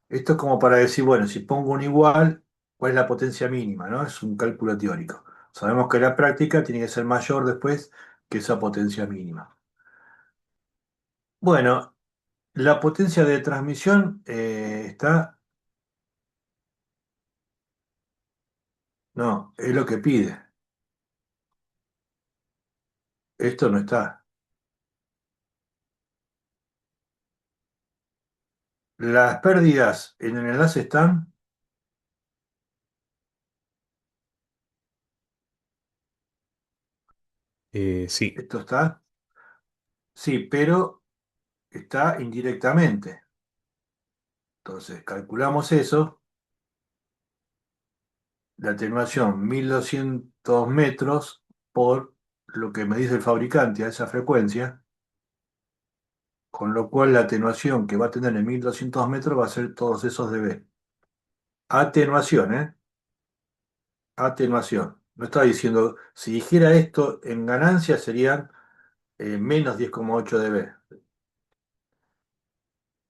Esto es como para decir, bueno, si pongo un igual, ¿cuál es la potencia mínima, ¿no? Es un cálculo teórico. Sabemos que la práctica tiene que ser mayor después que esa potencia mínima. Bueno, la potencia de transmisión está, no, es lo que pide. Esto no está. Las pérdidas en el enlace están, Sí, esto está, sí, pero está indirectamente. Entonces, calculamos eso, la atenuación 1200 metros por lo que me dice el fabricante a esa frecuencia, con lo cual la atenuación que va a tener en 1200 metros va a ser todos esos dB. Atenuación, ¿eh? Atenuación. No estaba diciendo, si dijera esto en ganancia serían menos 10,8 dB.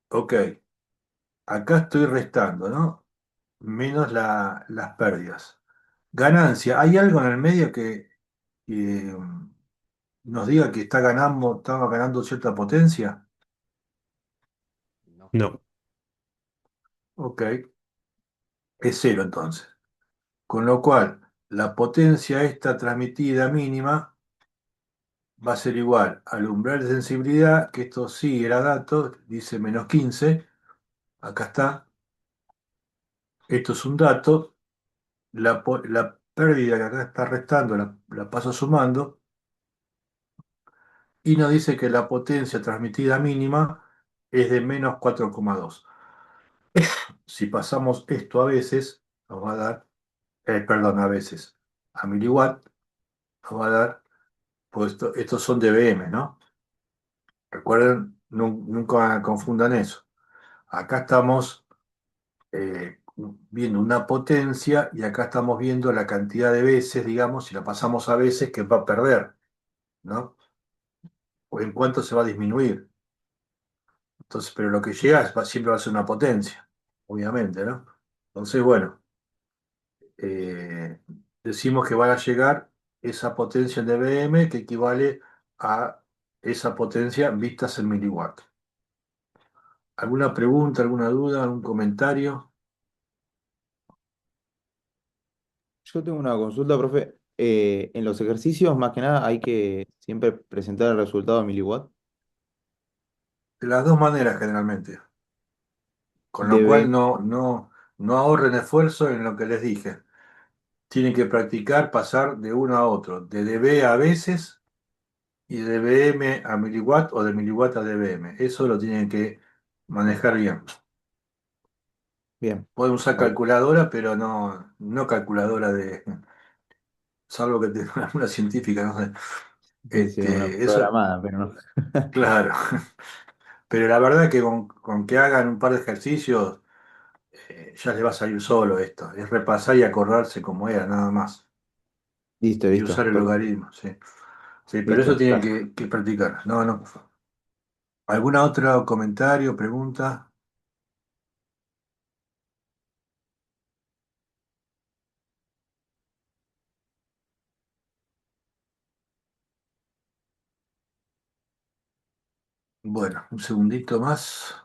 Ok, acá estoy restando, ¿no? Menos las pérdidas. Ganancia, ¿hay algo en el medio que nos diga que estaba ganando cierta potencia? No. no, Ok, es cero entonces. Con lo cual, la potencia esta transmitida mínima va a ser igual al umbral de sensibilidad, que esto sí era dato, dice -15, acá está, esto es un dato, la pérdida que acá está restando la paso sumando, y nos dice que la potencia transmitida mínima es de -4,2. Si pasamos esto a veces, nos va a dar, perdón, a veces, a miliwatt, nos va a dar, pues estos son dBm, ¿no? Recuerden, nunca confundan eso. Acá estamos viendo una potencia y acá estamos viendo la cantidad de veces, digamos, si la pasamos a veces, que va a perder, ¿no? O en cuánto se va a disminuir. Entonces, pero lo que llega siempre va a ser una potencia, obviamente, ¿no? Entonces, bueno, eh, decimos que va a llegar esa potencia en dBm que equivale a esa potencia vistas en miliwatt. ¿Alguna pregunta, alguna duda, algún comentario? Yo tengo una consulta, profe. En los ejercicios, más que nada, hay que siempre presentar el resultado en miliwatt. De las dos maneras generalmente. Con lo cual Debe, no ahorren esfuerzo en lo que les dije. Tienen que practicar pasar de uno a otro, de dB a veces y de dBm a miliwatt o de miliwatt a dBm. Eso lo tienen que manejar bien. bien. Pueden usar Bueno, calculadora, pero no calculadora de, salvo que tenga una científica, no sé. sí, sí, una Eso, programada, pero no. claro. Pero la verdad que con que hagan un par de ejercicios, ya les va a salir solo esto. Es repasar y acordarse cómo era, nada más. Listo, Y listo. usar el logaritmo, sí. Sí, pero eso Listo. tienen que practicar. No, no. ¿Alguna otra comentario, pregunta? Bueno, un segundito más.